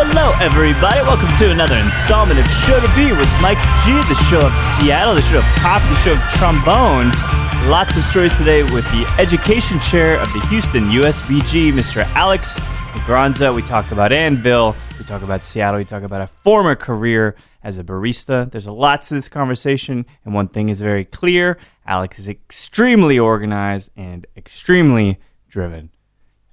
Hello, everybody. Welcome to another installment of Show to Be with Mike G, the show of Seattle, the show of coffee, the show of trombone. Lots of stories today with the education chair of the Houston USBG, Mr. Alex Negranza. We talk about Anvil. We talk about Seattle. We talk about a former career as a barista. There's a lot to this conversation, and one thing is very clear. Alex is extremely organized and extremely driven.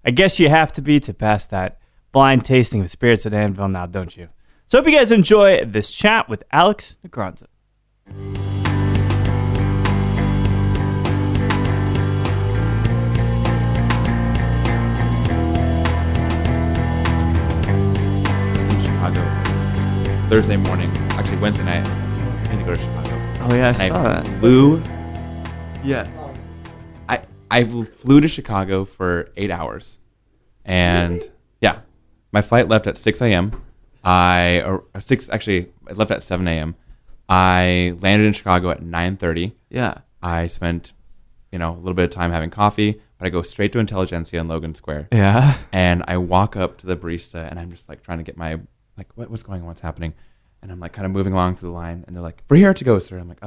I guess you have to be to pass that blind tasting of spirits at Anvil now, don't you? So hope you guys enjoy this chat with Alex Negranza. I was in Chicago Thursday morning, actually Wednesday night. I need to go to Chicago. Oh yeah, I saw that. I flew to Chicago for 8 hours, and yeah. My flight left at 6 a.m. I left at 7 a.m. I landed in Chicago at 9:30. Yeah. I spent, a little bit of time having coffee, but I go straight to Intelligentsia in Logan Square. Yeah. And I walk up to the barista, and I'm just like trying to get my, what's going on, what's happening? And I'm like kind of moving along through the line, and they're like, for here to go, sir. I'm like,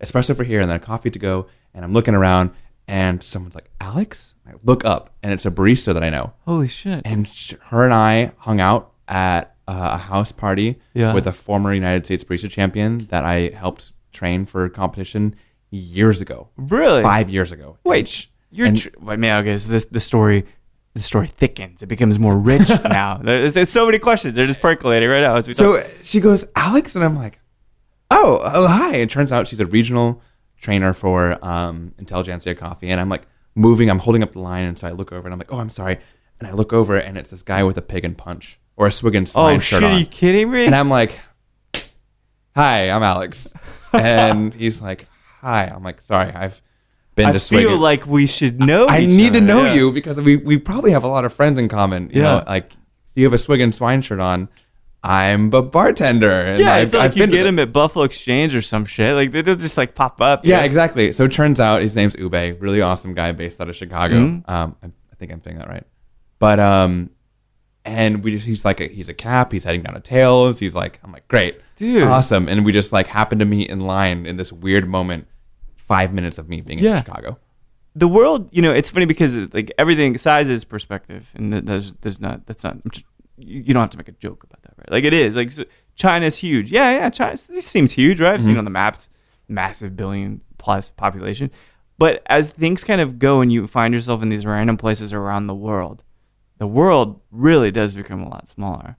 espresso for here, and then a coffee to go. And I'm looking around, and someone's like, Alex? I look up, and it's a barista that I know. Holy shit. And her and I hung out at a house party with a former United States barista champion that I helped train for a competition years ago. Really? 5 years ago. Wait, so the story thickens. It becomes more rich now. There's so many questions. They're just percolating right now as we talk. So she goes, Alex? And I'm like, oh, hi. And it turns out she's a regional trainer for Intelligentsia Coffee, and I'm like I'm holding up the line, and so I look over and I'm like, oh, I'm sorry, and I look over and it's this guy with a pig and punch or a swig and swine shirt on. Are you kidding me? And I'm like, hi, I'm Alex. And he's like, hi. I'm like, sorry, I've been to swig. I feel like we should know I need to know you because we probably have a lot of friends in common. You know, like you have a swig and swine shirt on. I'm a bartender. And it's like you get him at Buffalo Exchange or some shit. Like, they'll just, like, pop up. Yeah, exactly. So it turns out his name's Ube. Really awesome guy based out of Chicago. Mm-hmm. I think I'm saying that right. But, and he's a cap. He's heading down to Tails. I'm like, great. Dude. Awesome. And we just, happened to meet in line in this weird moment, 5 minutes of me being in Chicago. The world, it's funny because, everything, size is perspective. And you don't have to make a joke about that, right? Like, it is. Like, China's huge. Yeah, China seems huge, right? I've seen on the map, massive billion-plus population. But as things kind of go and you find yourself in these random places around the world really does become a lot smaller.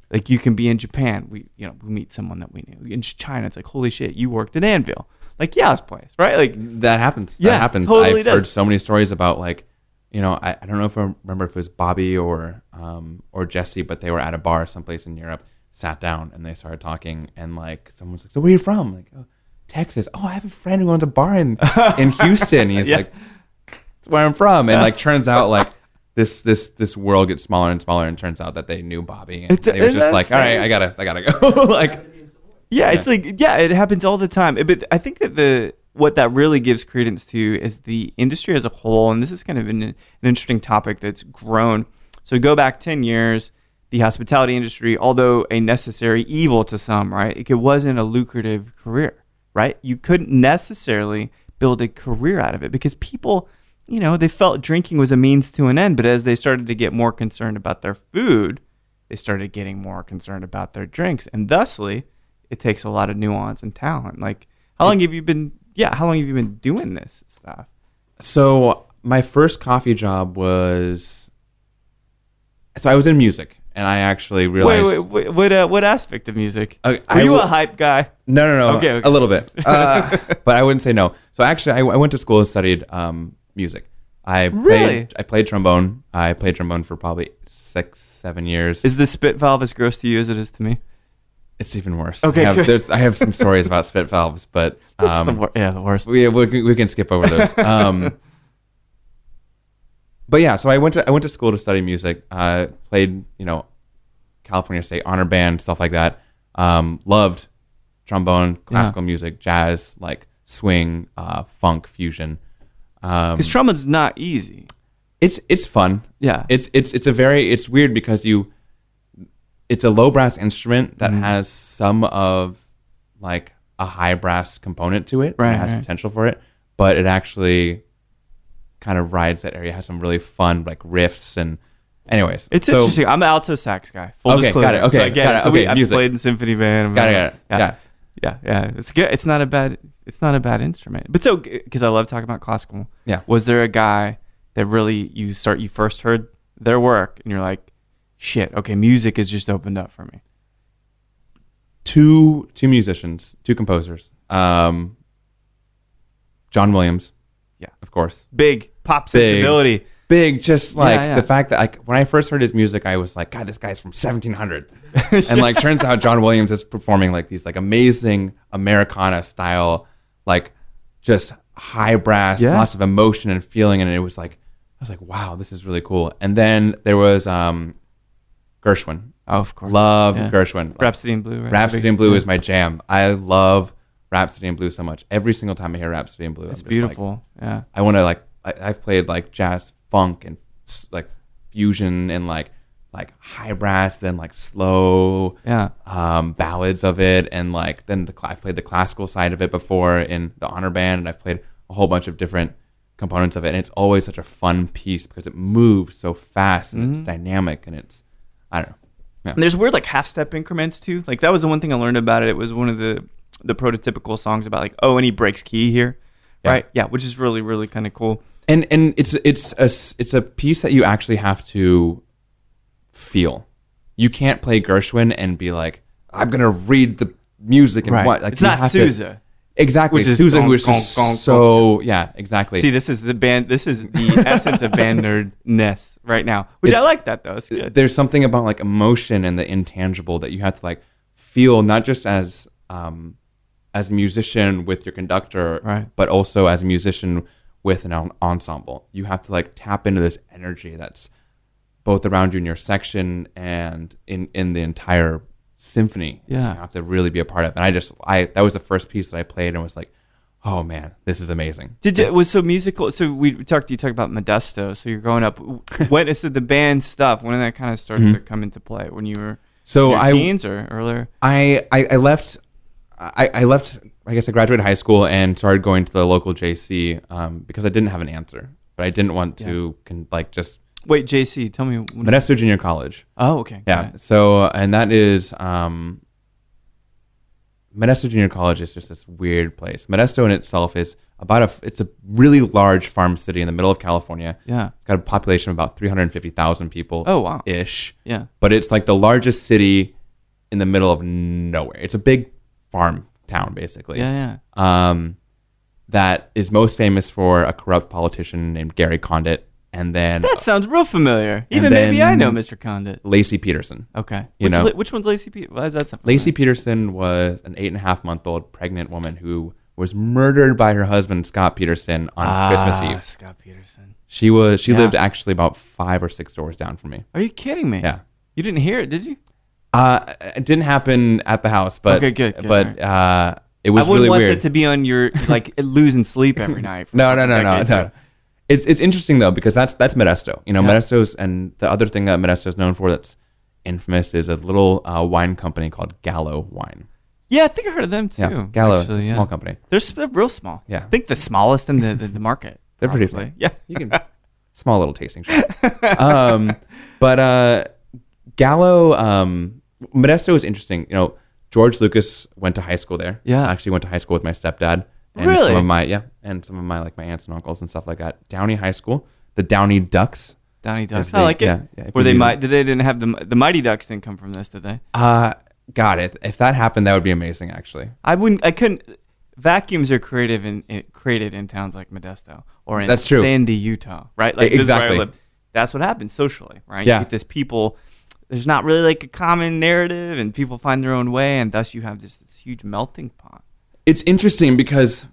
Like, you can be in Japan. We meet someone that we knew. In China, it's like, holy shit, you worked at Anvil. Like, yeah, this place, right? Like, that happens. Yeah, that happens. Totally I've heard so many stories about, I don't know if I remember if it was Bobby or Jesse, but they were at a bar someplace in Europe, sat down, and they started talking, and someone was like, so where are you from? I'm like, oh, Texas. Oh, I have a friend who owns a bar in Houston. He's like, that's where I'm from. And turns out this world gets smaller and smaller, and turns out that they knew Bobby, and they were just like, all right, I gotta go. It happens all the time. But I think that what that really gives credence to is the industry as a whole, and this is kind of an interesting topic that's grown. So go back 10 years, the hospitality industry, although a necessary evil to some, right? It wasn't a lucrative career, right? You couldn't necessarily build a career out of it because people, they felt drinking was a means to an end, but as they started to get more concerned about their food, they started getting more concerned about their drinks, and thusly, it takes a lot of nuance and talent. Like, how long have you been doing this stuff? So my first coffee job was... So I was in music, and I actually realized... Wait, what aspect of music? Were you a hype guy? No. Okay. A little bit. But I wouldn't say no. So actually, I went to school and studied music. I played trombone. I played trombone for probably 6-7 years. Is the spit valve as gross to you as it is to me? It's even worse. Okay, good. I have some stories about spit valves, but the worst. We can skip over those. But yeah, so I went to school to study music. Played California State Honor Band, stuff like that. Loved trombone, classical music, jazz, like swing, funk, fusion. Because trombone's not easy. It's fun. Yeah. It's weird because it's a low brass instrument that has some of like a high brass component to it. Right. It has potential for it, but it actually kind of rides that area. It has some really fun like riffs and anyways. It's interesting. I'm an alto sax guy. Full Okay, disclosure. got it. Okay, so I get got it. it. So Okay, I've music. played in symphony band. Got it. Yeah. It's good. It's not a bad instrument. But so because I love talking about classical. Yeah. Was there a guy that really you first heard their work and you're like, shit, okay, music has just opened up for me? Two musicians, two composers. John Williams. Yeah, of course. Big pop sensibility. Big, just like Yeah. the fact that like when I first heard his music, I was like, God, this guy's from 1700. And like turns out John Williams is performing like these like amazing Americana style, like just high brass, lots of emotion and feeling. And it was like, I was like, wow, this is really cool. And then there was Gershwin. Oh, of course. Love Gershwin. Like, Rhapsody in Blue. Right? Rhapsody in Blue is my jam. I love Rhapsody in Blue so much. Every single time I hear Rhapsody in Blue, It's I'm just beautiful. Like, I want to like. I've played like jazz, funk, and like fusion, and like high brass, then like slow ballads of it, and like then I've played the classical side of it before in the honor band, and I've played a whole bunch of different components of it, and it's always such a fun piece because it moves so fast and it's dynamic, and it's I don't know. Yeah. And there's weird like half step increments too. Like that was the one thing I learned about it. It was one of the prototypical songs about like, oh, and he breaks key here, right? Yeah, which is really really kind of cool. And it's a piece that you actually have to feel. You can't play Gershwin and be like, I'm gonna read the music and what. Like, it's not Sousa. Exactly, which is Sousa, who is just so exactly. See, this is the essence of band nerdness right now, which I like that though. It's good. There's something about like emotion and the intangible that you have to like feel, not just as a musician with your conductor, but also as a musician with an ensemble. You have to like tap into this energy that's both around you in your section and in the entire symphony. You have to really be a part of it. And that was the first piece that I played and was like, oh man, this is amazing. Was so musical? So you talked about Modesto. So you're growing up. When so the band stuff? When did that kind of start to come into play? When you were in your teens or earlier? I left. I guess I graduated high school and started going to the local JC because I didn't have an answer, but I didn't want to just wait. JC, tell me. Modesto Junior College. Oh, okay. Yeah. Right. So and that is Modesto Junior College is just this weird place. Modesto in itself is it's a really large farm city in the middle of California. Yeah. It's got a population of about 350,000 people. Oh, wow. Ish. Yeah. But it's like the largest city in the middle of nowhere. It's a big farm town, basically. Yeah. That is most famous for a corrupt politician named Gary Condit. And then that sounds real familiar. Even maybe I know Mr. Condit. Lacey Peterson. Okay. Which one's Lacey Peterson? Why is that something? Lacey Peterson was an 8.5-month-old pregnant woman who was murdered by her husband Scott Peterson on Christmas Eve. Scott Peterson. She lived actually about 5 or 6 doors down from me. Are you kidding me? Yeah. You didn't hear it, did you? It didn't happen at the house, but okay, good. But it was really weird. I wouldn't want it to be on your like losing sleep every night. No. It's interesting though because that's Modesto. Modesto's, and the other thing that Modesto is known for that's infamous is a little wine company called Gallo Wine. Yeah, I think I heard of them too. Yeah, Gallo, actually, it's a small company. They're real small. Yeah, I think the smallest in the market. They're pretty small. Yeah, you can small little tasting shop. But Gallo, Modesto is interesting. George Lucas went to high school there. Yeah, I actually went to high school with my stepdad. And really? some of my like my aunts and uncles and stuff like that. Downey High School, the Downey Ducks. Downey Ducks. I like it. Yeah, were they didn't have the Mighty Ducks didn't come from this, did they? Got it. If that happened, that would be amazing. Actually, I couldn't. Vacuums are created in towns like Modesto or in That's true. Sandy, Utah, right? Like exactly. That's what happens socially, right? Yeah. You get this people there's not really like a common narrative, and people find their own way, and thus you have this huge melting pot. It's interesting because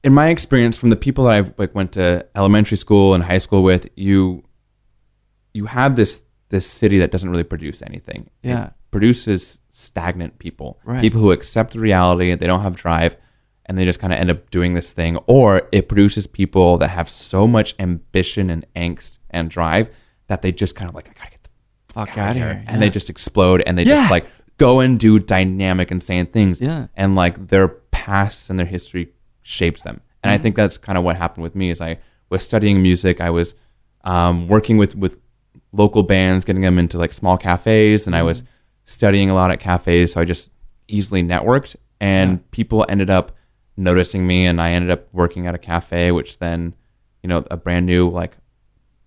in my experience, from the people that I like went to elementary school and high school with, you have this city that doesn't really produce anything. Yeah. It produces stagnant people, right. People who accept reality, they don't have drive, and they just kind of end up doing this thing. Or it produces people that have so much ambition and angst and drive that they just kind of like, I gotta get the fuck out of here. And they just explode, and they just like go and do dynamic, insane things. Yeah. And like their past and their history shapes them. And I think that's kind of what happened with me. Is I was studying music. I was working with local bands, getting them into like small cafes, and I was studying a lot at cafes. So I just easily networked, and people ended up noticing me, and I ended up working at a cafe, which then, a brand new, like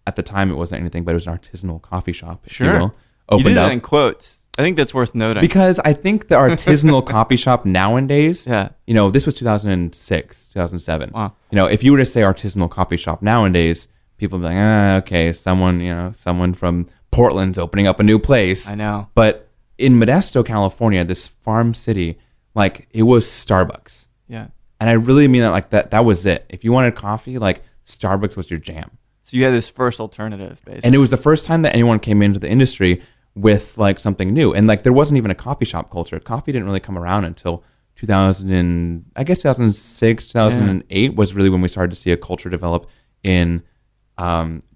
at the time it wasn't anything, but it was an artisanal coffee shop. Sure. You know, opened you did that up. in quotes. I think that's worth noting. Because I think the artisanal coffee shop nowadays, this was 2006, 2007. Wow. If you were to say artisanal coffee shop nowadays, people would be like, okay, someone from Portland's opening up a new place. I know. But in Modesto, California, this farm city, like it was Starbucks. Yeah. And I really mean that, like that was it. If you wanted coffee, like Starbucks was your jam. So you had this first alternative, basically. And it was the first time that anyone came into the industry with like something new. And like there wasn't even a coffee shop culture. Coffee didn't really come around until 2006, 2008 was really when we started to see a culture develop in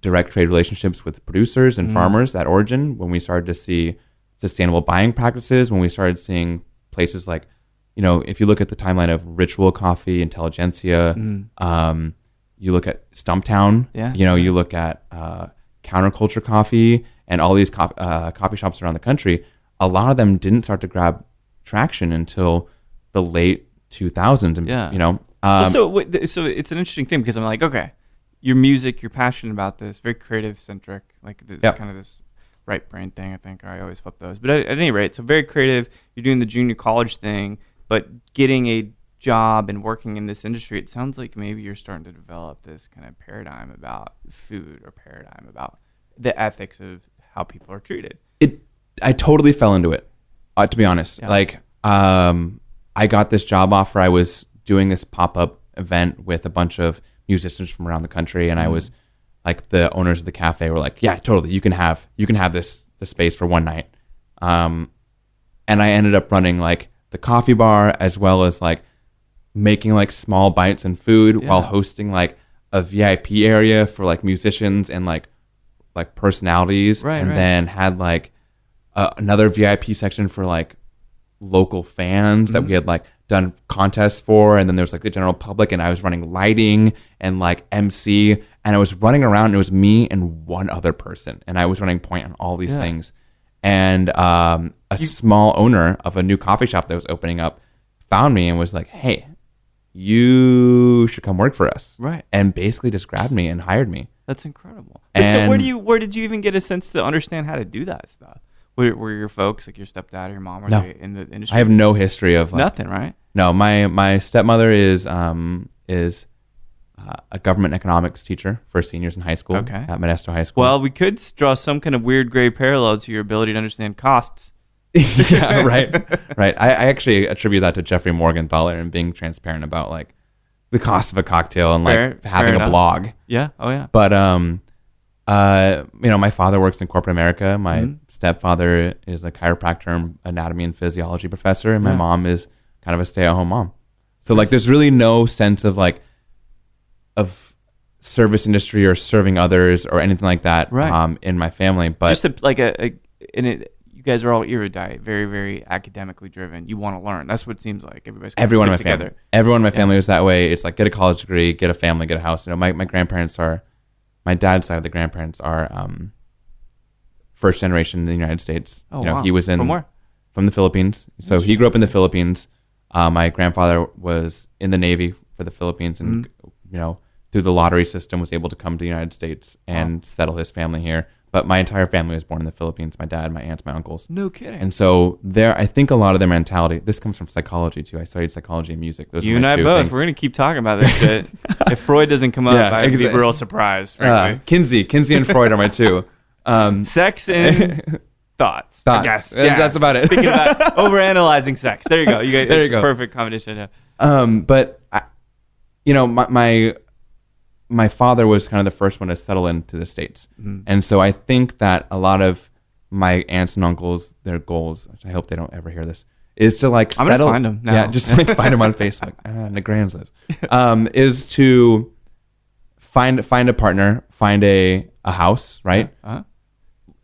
direct trade relationships with producers and farmers at origin, when we started to see sustainable buying practices, when we started seeing places like, if you look at the timeline of Ritual Coffee, Intelligentsia, you look at Stumptown, you look at Counterculture Coffee, and all these coffee shops around the country, a lot of them didn't start to grab traction until the late 2000s. And, so it's an interesting thing, because I'm like, okay, your music, you're passionate about this, very creative centric, like this kind of this right brain thing. I think I always flip those, but at any rate, so very creative. You're doing the junior college thing, but getting a job and working in this industry, it sounds like maybe you're starting to develop this kind of paradigm about food, or paradigm about the ethics of how people are treated. I totally fell into it, to be honest. Yeah. Like, I got this job offer. I was doing this pop-up event with a bunch of musicians from around the country, and I was like, the owners of the cafe were like, yeah, totally, you can have the space for one night. And I ended up running like the coffee bar, as well as like making like small bites and food, while hosting like a VIP area for like musicians and like personalities, then had like another VIP section for like local fans that we had like done contests for, and then there's like the general public, and I was running lighting and like MC, and I was running around, and it was me and one other person, and I was running point on all these things. And a small owner of a new coffee shop that was opening up found me and was like, hey, you should come work for us. Right. And basically just grabbed me and hired me. That's incredible. But so where did you even get a sense to understand how to do that stuff? Were your folks, like your stepdad or your mom, they in the industry? I have no history of nothing, right? No, my stepmother is a government economics teacher for seniors in high school at Modesto High School. Well, we could draw some kind of weird gray parallel to your ability to understand costs. Yeah, right. I actually attribute that to Jeffrey Morgenthaler and being transparent about like the cost of a cocktail and like having a blog. Yeah. Oh yeah. But my father works in corporate America. My stepfather is a chiropractor, anatomy and physiology professor, and my mom is kind of a stay-at-home mom. So like, there's really no sense of like of service industry or serving others or anything like that in my family. But just you guys are all erudite, very, very academically driven. You want to learn. That's what it seems like. Everyone in my family. Everyone in my family was that way. It's like, get a college degree, get a family, get a house. My grandparents are, my dad's side of the grandparents are first generation in the United States. Oh, wow. He was from where? From the Philippines. So he grew up in the Philippines. My grandfather was in the Navy for the Philippines, and through the lottery system was able to come to the United States and settle his family here. But my entire family was born in the Philippines. My dad, my aunts, my uncles. No kidding. And so I think a lot of their mentality, this comes from psychology too. I studied psychology and music. Those you are my and I two both. things. We're going to keep talking about this shit. If Freud doesn't come up, I'd be real surprised. Kinsey and Freud are my two. Sex and thoughts. I guess. Yeah. That's about it. Thinking about overanalyzing sex. There you go. There you go. Perfect combination. But my father was kind of the first one to settle into the States. Mm-hmm. And so I think that a lot of my aunts and uncles, their goals, which I hope they don't ever hear this, is to like settle. I'm going to find them now. Yeah, just like find them on Facebook. Negranza. Is to find a partner, find a house, right?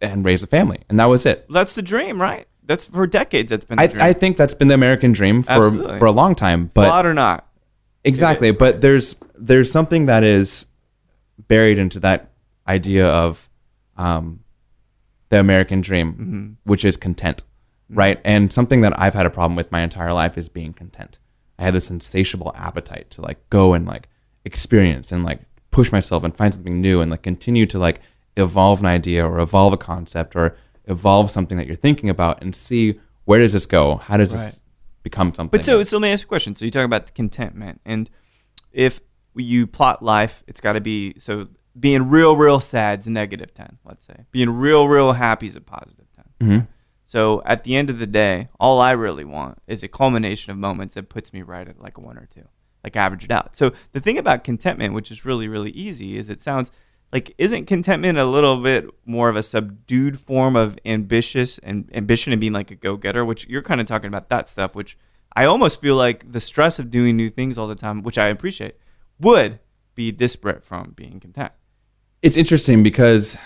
And raise a family. And that was it. That's the dream, right? That's for decades. That's been the dream. I think that's been the American dream for a long time. But flawed or not. Exactly. But there's something that is buried into that idea of the American dream, which is content, right? And something that I've had a problem with my entire life is being content. I had this insatiable appetite to like go and like experience and like push myself and find something new and like continue to like evolve an idea or evolve a concept or evolve something that you're thinking about and see where does this go? How does this become something? But so let me ask you a question. So you talk about contentment, and if you plot life, it's got to be, so being real sad is a -10, let's say. Being real happy is a +10. Mm-hmm. So at the end of the day, all I really want is a culmination of moments that puts me right at like a 1 or 2, like average it out. So the thing about contentment, which is really easy, is it sounds like, isn't contentment a little bit more of a subdued form of ambition and being like a go-getter, which you're kind of talking about that stuff, which I almost feel like the stress of doing new things all the time, which I appreciate, would be disparate from being content. It's interesting because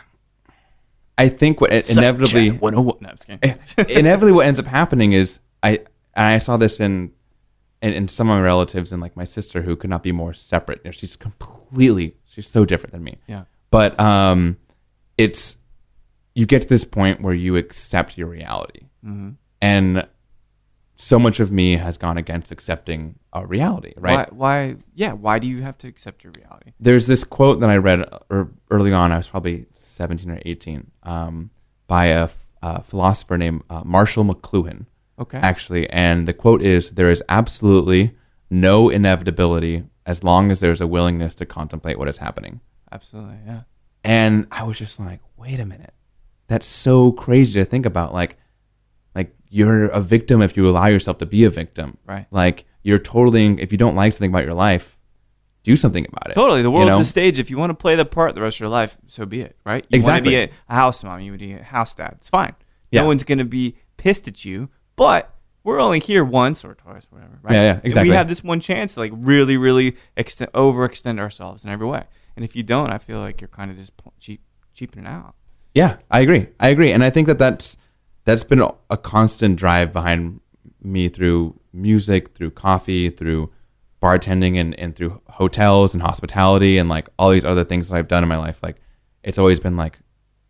I think what inevitably no, I'm just kidding. Inevitably what ends up happening is I saw this in some of my relatives and like my sister, who could not be more separate. You know, she's so different than me. Yeah. But it's, you get to this point where you accept your reality. Mm-hmm. And so much of me has gone against accepting a reality, right? Why do you have to accept your reality? There's this quote that I read early on. I was probably 17 or 18, by a philosopher named Marshall McLuhan. Okay. Actually, and the quote is, "There is absolutely no inevitability as long as there's a willingness to contemplate what is happening." Absolutely, yeah. And I was just like, wait a minute. That's so crazy to think about. Like you're a victim if you allow yourself to be a victim. Right. Like you're totally, if you don't like something about your life, do something about it. Totally. The world's a stage. If you want to play the part the rest of your life, so be it, right? You Exactly. want to be a house mom, you want to be a house dad. It's fine. Yeah. No one's going to be pissed at you, but we're only here once or twice, whatever, right? Yeah, exactly. And we have this one chance to like really overextend ourselves in every way. And if you don't, I feel like you're kind of just cheaping it out. Yeah, I agree. And I think that's been a constant drive behind me through music, through coffee, through bartending, and through hotels and hospitality and like all these other things that I've done in my life. Like it's always been like,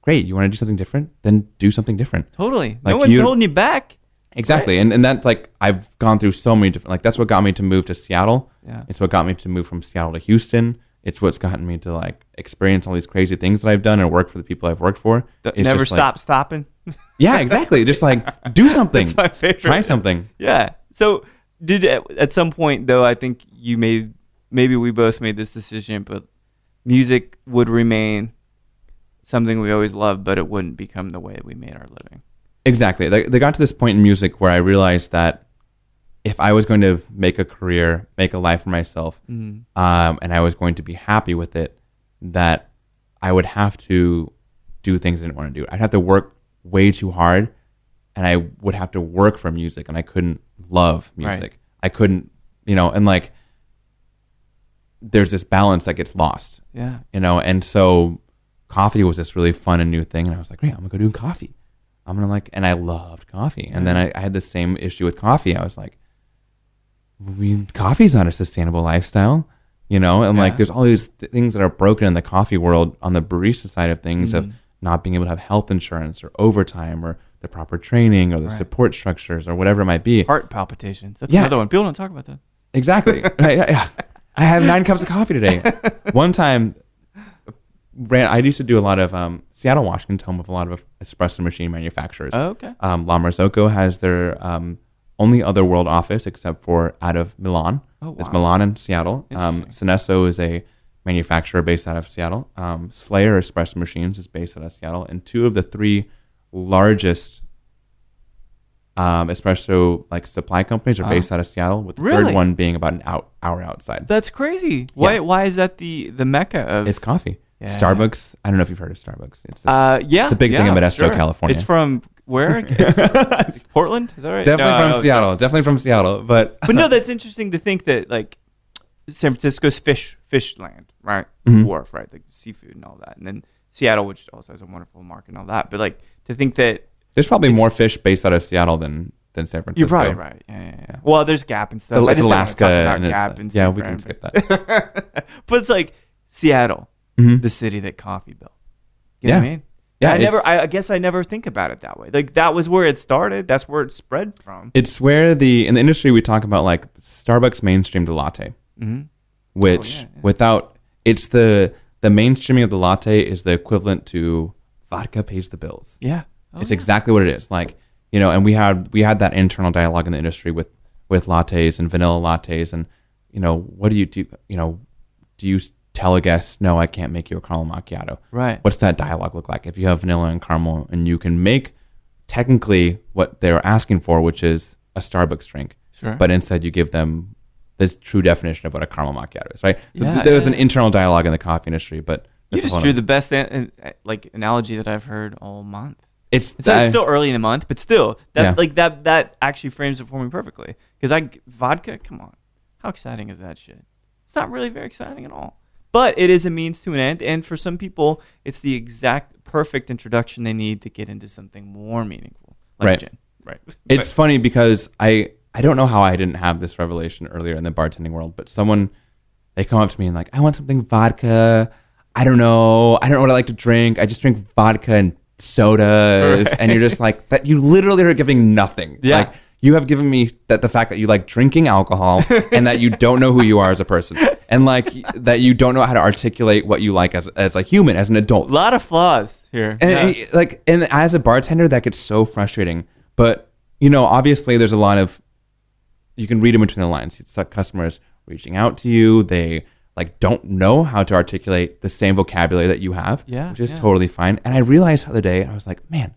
great, you want to do something different? Then do something different. Totally. Like no one's holding you back. Exactly. Right? And that's like, I've gone through so many different, like that's what got me to move to Seattle. Yeah. It's what got me to move from Seattle to Houston. It's what's gotten me to like experience all these crazy things that I've done and work for the people I've worked for. Never stop stopping. Yeah, exactly. Just like do something. That's my favorite. Try something. Yeah. So did at some point though, I think maybe we both made this decision, but music would remain something we always loved, but it wouldn't become the way that we made our living. Exactly. They got to this point in music where I realized that if I was going to make a career, make a life for myself, and I was going to be happy with it, that I would have to do things I didn't want to do. I'd have to work way too hard, and I would have to work for music, and I couldn't love music. Right. I couldn't, and like there's this balance that gets lost. Yeah. And so coffee was this really fun and new thing, and I was like, great, I'm gonna go do coffee. And I loved coffee. And then I had the same issue with coffee. I was like, coffee's not a sustainable lifestyle, and like there's all these things that are broken in the coffee world on the barista side of things, of not being able to have health insurance or overtime or the proper training or the support structures or whatever it might be. Heart palpitations. That's another one. People don't talk about that. Exactly. I had 9 cups of coffee today. One time, I used to do a lot of Seattle, Washington's home of a lot of espresso machine manufacturers. Oh, okay. La Marzocco has their only other world office except for out of Milan. Oh, wow. It's Milan and Seattle. Senesso is a manufacturer based out of Seattle. Slayer Espresso Machines is based out of Seattle, and 2 of the 3 largest espresso like supply companies are based out of Seattle, with the third one being about an hour outside. That's crazy. Why is that the mecca of? It's coffee. Yeah. Starbucks. I don't know if you've heard of Starbucks. It's it's a big thing in Modesto, California. It's from where? It's Portland. Is that right? Definitely from Seattle. Definitely from Seattle. But no, that's interesting to think that like San Francisco's fish land, right? Wharf, right? Like seafood and all that, and then Seattle, which also has a wonderful market and all that. But like to think that there's probably more fish based out of Seattle than San Francisco. You're probably right. Yeah. Well, there's Gap and stuff. It's Alaska and Gap and we can skip that. But it's like Seattle, the city that coffee built. You know what I mean? Yeah, I guess I never think about it that way. Like that was where it started. That's where it spread from. It's where in the industry we talk about like Starbucks mainstreamed the latte, which without it's the mainstreaming of the latte is the equivalent to vodka pays the bills. Yeah, it's exactly what it is. Like and we had that internal dialogue in the industry with lattes and vanilla lattes, and what do you do? Do you tell a guest, no, I can't make you a caramel macchiato? Right. What's that dialogue look like? If you have vanilla and caramel and you can make technically what they're asking for, which is a Starbucks drink, but instead you give them the true definition of what a caramel macchiato is, right? So there was an internal dialogue in the coffee industry, but you just drew the best analogy that I've heard all month. It's still early in the month, but still that actually frames it for me perfectly. Because vodka, come on, how exciting is that shit? It's not really very exciting at all. But it is a means to an end, and for some people, it's the exact perfect introduction they need to get into something more meaningful, like gin. Right. It's funny because I don't know how I didn't have this revelation earlier in the bartending world, but they come up to me and like, I want something vodka. I don't know what I like to drink. I just drink vodka and sodas, and you're just like that. You literally are giving nothing. Yeah. Like you have given me the fact that you like drinking alcohol and that you don't know who you are as a person, and like that you don't know how to articulate what you like as a human, as an adult. A lot of flaws here. And and as a bartender, that gets so frustrating. But obviously, there's a lot of you can read in between the lines. It's like customers reaching out to you. They like don't know how to articulate the same vocabulary that you have, which is totally fine. And I realized the other day, I was like, man,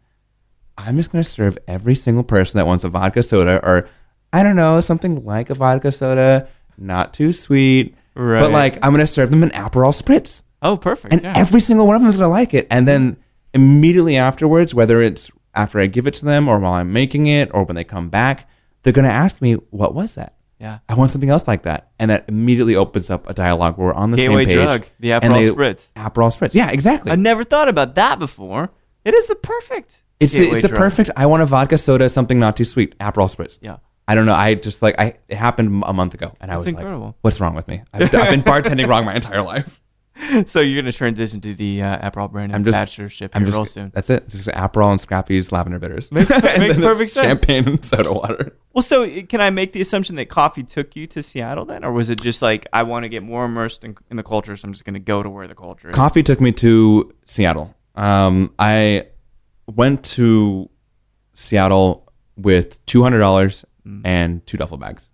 I'm just going to serve every single person that wants a vodka soda, or I don't know, something like a vodka soda, not too sweet, but like I'm going to serve them an Aperol Spritz. Oh, perfect. And every single one of them is going to like it. And then immediately afterwards, whether it's after I give it to them or while I'm making it or when they come back, they're going to ask me, what was that? Yeah, I want something else like that. And that immediately opens up a dialogue where we're on the Gateway same page. Drug, the Aperol Spritz. Aperol Spritz. Yeah, exactly. I never thought about that before. It is the perfect. It's the perfect. I want a vodka soda, something not too sweet. Aperol Spritz. Yeah. I don't know. I just like it happened a month ago, and I was incredible. Like, "What's wrong with me? I've been bartending wrong my entire life." So you're going to transition to the Aperol brand ambassadorship real soon. That's it. It's just Aperol and Scrappy's lavender bitters. Makes perfect sense. Champagne and soda water. Well, so can I make the assumption that coffee took you to Seattle then? Or was it just like, I want to get more immersed in the culture, so I'm just going to go to where the culture is? Coffee took me to Seattle. I went to Seattle with $200 and 2 duffel bags.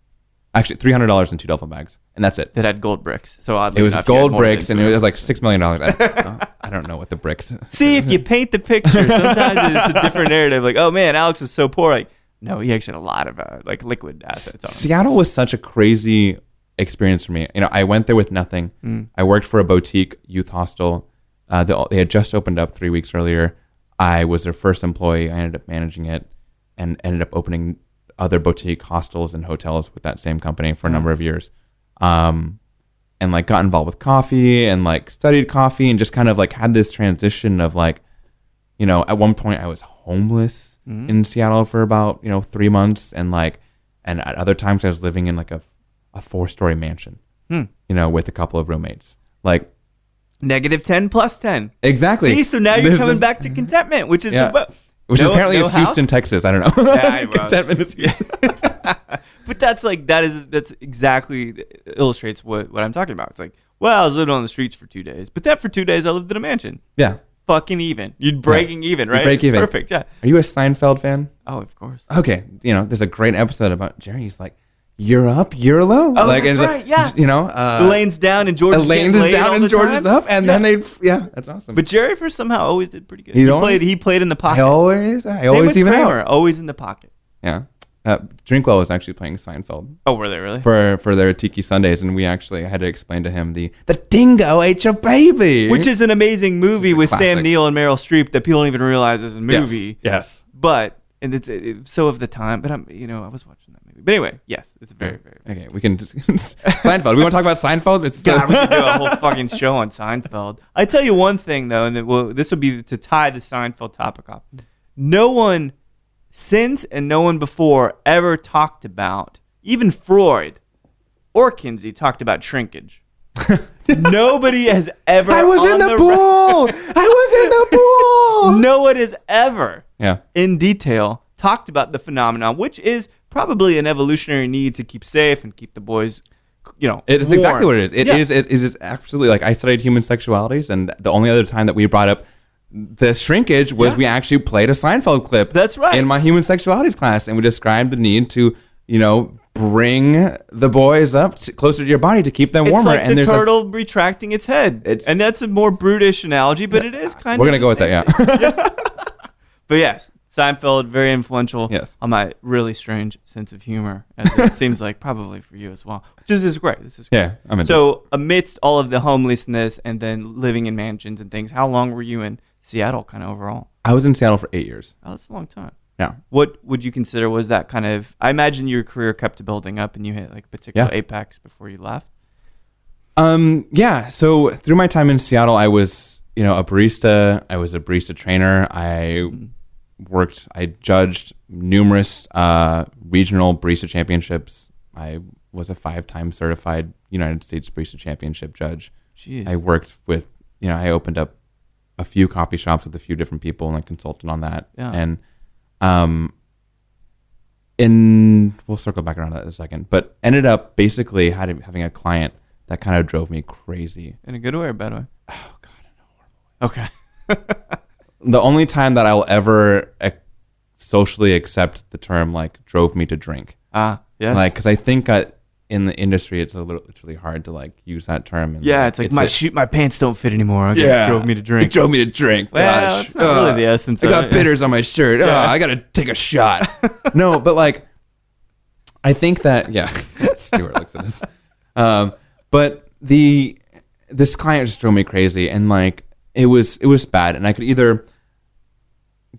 Actually, $300 and 2 duffel bags, and that's it. That had gold bricks. So oddly it was enough, gold bricks, and it was like $6 million. I don't know what the bricks. See, if you paint the picture, sometimes it's a different narrative. Like, oh man, Alex was so poor. Like, no, he actually had a lot of like liquid assets. On him. Seattle was such a crazy experience for me. I went there with nothing. I worked for a boutique youth hostel. They had just opened up 3 weeks earlier. I was their first employee. I ended up managing it, and ended up opening other boutique hostels and hotels with that same company for a number of years. And like got involved with coffee and like studied coffee and just kind of like had this transition of like, at one point I was homeless in Seattle for about, 3 months. And at other times I was living in like a 4-story mansion, with a couple of roommates. Like -10 plus 10. Exactly. See, so now you're coming back to contentment, which is which apparently is Houston, Texas. I don't know. Yeah, Contentment is Houston. But that's exactly illustrates what I'm talking about. It's like, well, I was living on the streets for 2 days, but then for 2 days I lived in a mansion. Yeah. Fucking even. You're breaking even, right? You break even. Perfect, yeah. Are you a Seinfeld fan? Oh, of course. Okay. There's a great episode about Jerry. He's like, you're up, you're low. Oh, that's right. Yeah. Elaine's down and George is Elaine getting is laid down all and the George time. is up, and then that's awesome. But Jerry for somehow always did pretty good. He He played in the pocket. I always Same with even Kramer, out. always in the pocket. Yeah. Drinkwell was actually playing Seinfeld. Oh, were they really? For their Tiki Sundays, and we actually had to explain to him the dingo ate your baby, Which is an amazing movie with classic. Sam Neill and Meryl Streep that people don't even realize is a movie. Yes. But and it's so of the time. But I was watching that movie. But anyway, yes, it's very, very. Okay, we can Seinfeld. We want to talk about Seinfeld. God, we could do a whole fucking show on Seinfeld. I tell you one thing though, and this will be to tie the Seinfeld topic off. No one since and no one before ever talked about, even Freud or Kinsey talked about shrinkage. Nobody has ever. I was in the pool. I was in the pool. No one has ever, Yeah. in detail, talked about the phenomenon, which is probably an evolutionary need to keep safe and keep the boys, It is warm. exactly what it is. It Yeah. is. It is absolutely like I studied human sexualities, and the only other time that we brought up the shrinkage was we actually played a Seinfeld clip. That's right. In my human sexualities class, and we described the need to, bring the boys up closer to your body to keep them warmer. It's like and the there's turtle retracting its head. And that's a more brutish analogy, but it is kind of. We're gonna go with that, yeah. But yes, Seinfeld, very influential on my really strange sense of humor, as it seems like probably for you as well. Which is great. This is great. Yeah, I'm into So amidst all of the homelessness and then living in mansions and things, how long were you in Seattle kind of overall? I was in Seattle for 8 years. Oh, that's a long time. Yeah. What would you consider was that kind of, I imagine your career kept building up and you hit like a particular apex before you left? Yeah. So through my time in Seattle, I was, a barista. I was a barista trainer. I judged numerous regional barista championships. I was a 5-time certified United States barista championship judge. Jeez. I worked with, I opened up a few coffee shops with a few different people and I consulted on that. Yeah. And we'll circle back around that in a second, but ended up basically having a client that kind of drove me crazy. In a good way or a bad way? Oh God, in a horrible way. Okay. The only time that I'll ever socially accept the term like drove me to drink. Yes. Like, because I think in the industry it's really hard to like use that term. And, it's like my pants don't fit anymore. It drove me to drink. It drove me to drink. Well, Gosh. that's not really the essence. I of got it. bitters on my shirt. I got to take a shot. No, but like, I think that Stuart looks at this. But this client just drove me crazy, and like it was bad. And I could either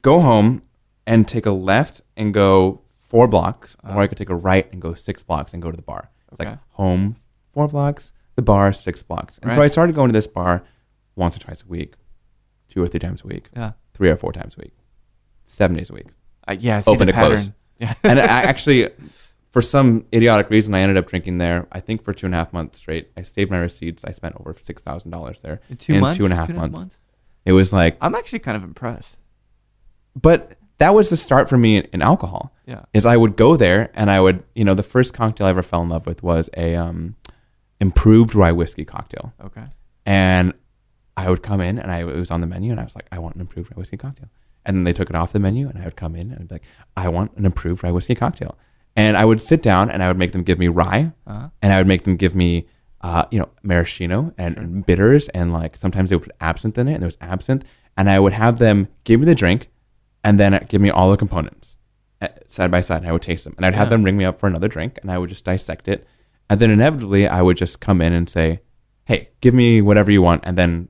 go home and take a left and go 4 blocks, or I could take a right and go 6 blocks and go to the bar. It's like home 4 blocks, the bar 6 blocks. And so I started going to this bar once or twice a week, 2 or 3 times a week, 3 or 4 times a week, 7 days a week. Open to close. Yeah. And I actually, for some idiotic reason, I ended up drinking there. I think for 2.5 months straight. I saved my receipts. I spent over $6,000 there in 2 months. 2.5 months. It was like, I'm actually kind of impressed. But that was the start for me in alcohol. Yeah. Is I would go there and I would, the first cocktail I ever fell in love with was a improved rye whiskey cocktail. Okay. And I would come in and it was on the menu and I was like, I want an improved rye whiskey cocktail. And then they took it off the menu and I would come in and I'd be like, I want an improved rye whiskey cocktail. And I would sit down and I would make them give me rye and I would make them give me, maraschino and bitters. And like sometimes they would put absinthe in it and there was absinthe. And I would have them give me the drink and then give me all the components side by side, and I would taste them. And I'd have them ring me up for another drink, and I would just dissect it. And then inevitably, I would just come in and say, hey, give me whatever you want, and then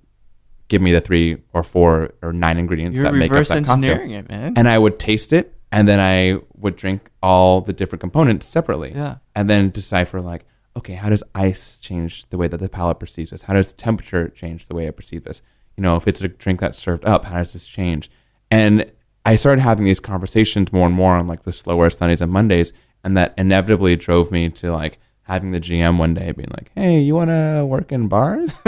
give me the 3 or 4 or 9 ingredients that make up that cocktail. You're reverse engineering it, man. And I would taste it, and then I would drink all the different components separately. Yeah. And then decipher, like, okay, how does ice change the way that the palate perceives this? How does temperature change the way I perceive this? If it's a drink that's served up, how does this change? And I started having these conversations more and more on like the slower Sundays and Mondays, and that inevitably drove me to like having the GM one day being like, "Hey, you want to work in bars?"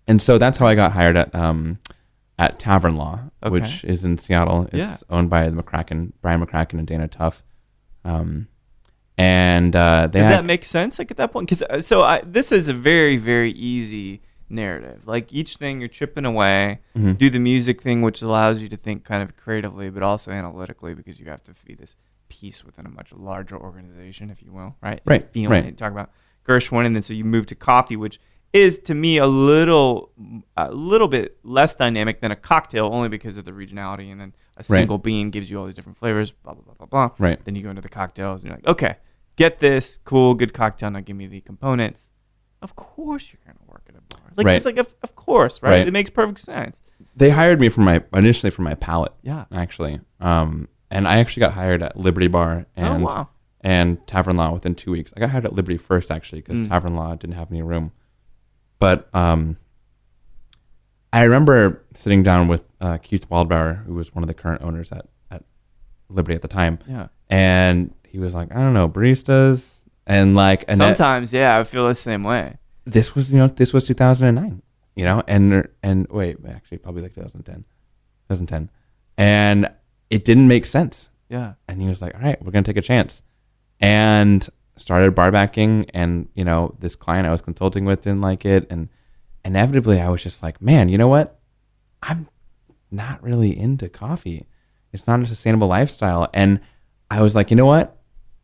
And so that's how I got hired at Tavern Law, which is in Seattle. It's owned by Brian McCracken and Dana Tuff. Did that make sense like at that point? Because this is a very, very easy narrative. Like each thing you're chipping away, do the music thing, which allows you to think kind of creatively, but also analytically because you have to feed this piece within a much larger organization, if you will, right? Right. Feeling Right. it. Talk about Gershwin, and then so you move to coffee, which is to me a little bit less dynamic than a cocktail, only because of the regionality, and then a single bean gives you all these different flavors, blah blah blah blah blah. Right. Then you go into the cocktails, and you're like, okay, get this, cool, good cocktail. Now give me the components. Of course, you're gonna work at a bar. Like Right. it's like, of course, right? Right. It makes perfect sense. They hired me initially for my palate. Yeah. Actually. And I actually got hired at Liberty Bar and Oh, wow. and Tavern Law within 2 weeks. I got hired at Liberty first, actually, because Tavern Law didn't have any room. But I remember sitting down with Keith Waldbauer, who was one of the current owners at Liberty at the time. Yeah. And he was like, I don't know, baristas. And like, and Sometimes, yeah, I feel the same way. this was 2009, and wait, actually probably like 2010. And it didn't make sense. Yeah. And he was like, all right, we're going to take a chance. And started bar backing. And, this client I was consulting with didn't like it. And inevitably I was just like, man, you know what? I'm not really into coffee. It's not a sustainable lifestyle. And I was like, you know what?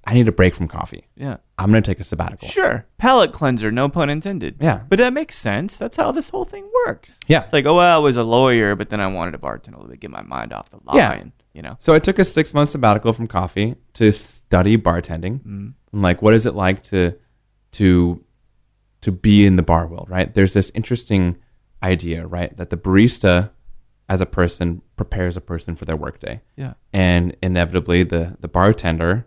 I need a break from coffee. Yeah. I'm going to take a sabbatical. Sure. Palate cleanser, no pun intended. Yeah. But that makes sense. That's how this whole thing works. Yeah. It's like, oh, well, I was a lawyer, but then I wanted to bartend a little bit, get my mind off the line, So I took a 6-month sabbatical from coffee to study bartending. And like, what is it like to be in the bar world, right? There's this interesting idea, right? That the barista as a person prepares a person for their workday. Yeah. And inevitably the bartender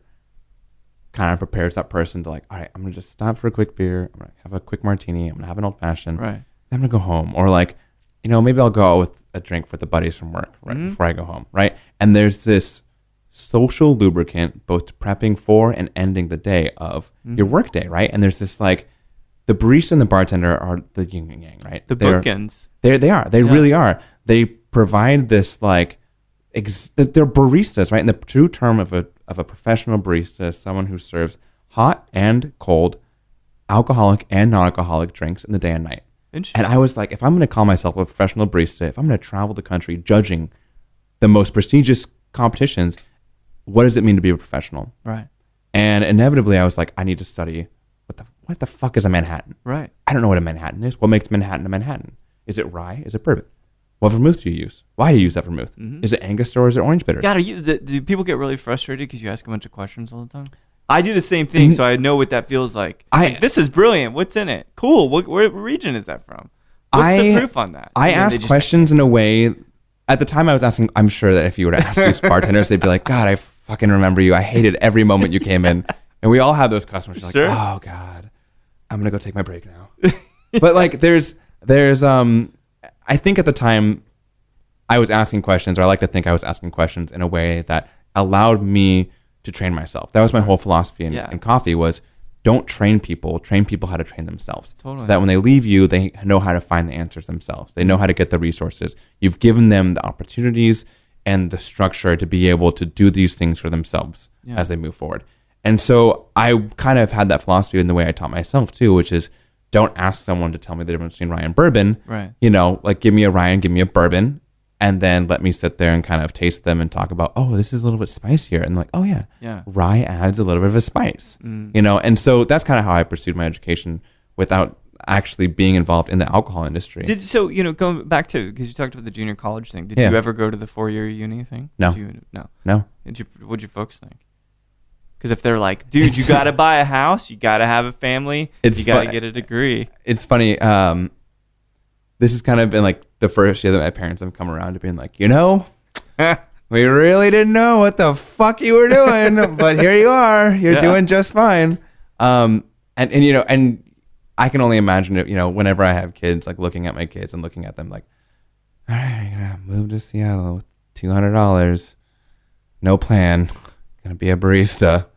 kind of prepares that person to like, all right, I'm going to just stop for a quick beer. I'm going to have a quick martini. I'm going to have an old fashioned. Right. I'm going to go home. Or like, maybe I'll go out with a drink with the buddies from work right before I go home. Right. And there's this social lubricant, both prepping for and ending the day of your work day. Right. And there's this like, the barista and the bartender are the yin and yang, right? They're bookends. They are. They really are. They provide this like, they're baristas, right? And the true term of a professional barista is someone who serves hot and cold, alcoholic and non-alcoholic drinks in the day and night. And I was like, if I'm going to call myself a professional barista, if I'm going to travel the country judging the most prestigious competitions, what does it mean to be a professional? Right. And inevitably, I was like, I need to study what the fuck is a Manhattan? Right. I don't know what a Manhattan is. What makes Manhattan a Manhattan? Is it rye? Is it bourbon? What vermouth do you use? Why do you use that vermouth? Is it Angostura or is it orange bitters? God, do people get really frustrated because you ask a bunch of questions all the time? I do the same thing, so I know what that feels like. This is brilliant. What's in it? Cool. What region is that from? What's the proof on that? I ask questions in a way. At the time I was asking, I'm sure that if you were to ask these bartenders, they'd be like, God, I fucking remember you. I hated every moment you came in. And we all have those customers. Like, oh God, I'm going to go take my break now. But like, there's I think at the time I was asking questions, or I like to think I was asking questions in a way that allowed me to train myself. That was my whole philosophy in coffee was don't train people how to train themselves. Totally. So that when they leave you, they know how to find the answers themselves. They know how to get the resources. You've given them the opportunities and the structure to be able to do these things for themselves as they move forward. And so I kind of had that philosophy in the way I taught myself too, which is don't ask someone to tell me the difference between rye and bourbon. Right. Like give me a rye and give me a bourbon. And then let me sit there and kind of taste them and talk about, oh, this is a little bit spicier. And like, oh yeah, rye adds a little bit of a spice, And so that's kind of how I pursued my education without actually being involved in the alcohol industry. Going back to, because you talked about the junior college thing. Did you ever go to the 4-year uni thing? No. No. What'd you folks think? Because if they're like, dude, you got to buy a house, you got to have a family, you got to get a degree. It's funny. This has kind of been like the first year that my parents have come around to being like, we really didn't know what the fuck you were doing, but here you are. You're doing just fine. And I can only imagine it, whenever I have kids, like looking at my kids and looking at them like, all right, I'm gonna move to Seattle with $200, no plan, gonna be a barista.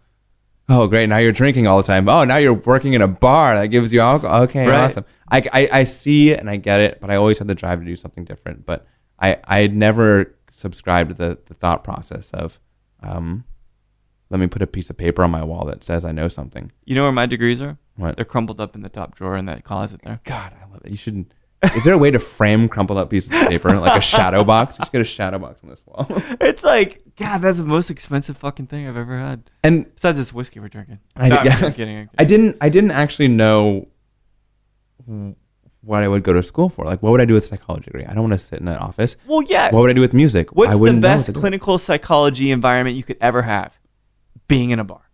Oh, great. Now you're drinking all the time. Oh, now you're working in a bar that gives you alcohol. Okay, right. Awesome. I see it and I get it, but I always had the drive to do something different. But I never subscribed to the thought process of, let me put a piece of paper on my wall that says I know something. You know where my degrees are? What? They're crumpled up in the top drawer in that closet there. God, I love it. You should Is there a way to frame crumpled up pieces of paper like a shadow box? You should get a shadow box on this wall. It's like, God, that's the most expensive fucking thing I've ever had. And besides this whiskey we're drinking. I'm kidding. I didn't actually know what I would go to school for. Like, what would I do with a psychology degree? I don't want to sit in an office. Well, yeah. What would I do with music? What's the best clinical psychology environment you could ever have? Being in a bar.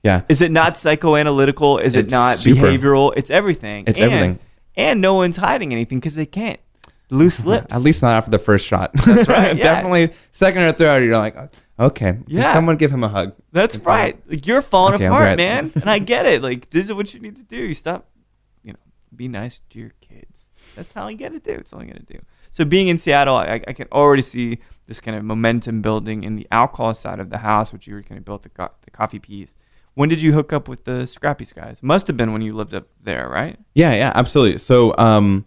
Yeah. Is it not psychoanalytical? Is it not behavioral? It's everything. Everything. And no one's hiding anything because they can't. Loose lips. At least not after the first shot. That's right. Yeah. Definitely second or third, you're like, okay. Yeah. Can someone give him a hug? That's right. Like, you're falling apart, man. And I get it. Like, this is what you need to do. You stop, be nice to your kids. That's how you got to do. It's all you got to do. So being in Seattle, I can already see this kind of momentum building in the alcohol side of the house, which you were kind of built the coffee piece. When did you hook up with the Scrappy's guys? Must have been when you lived up there, right? Yeah, absolutely. So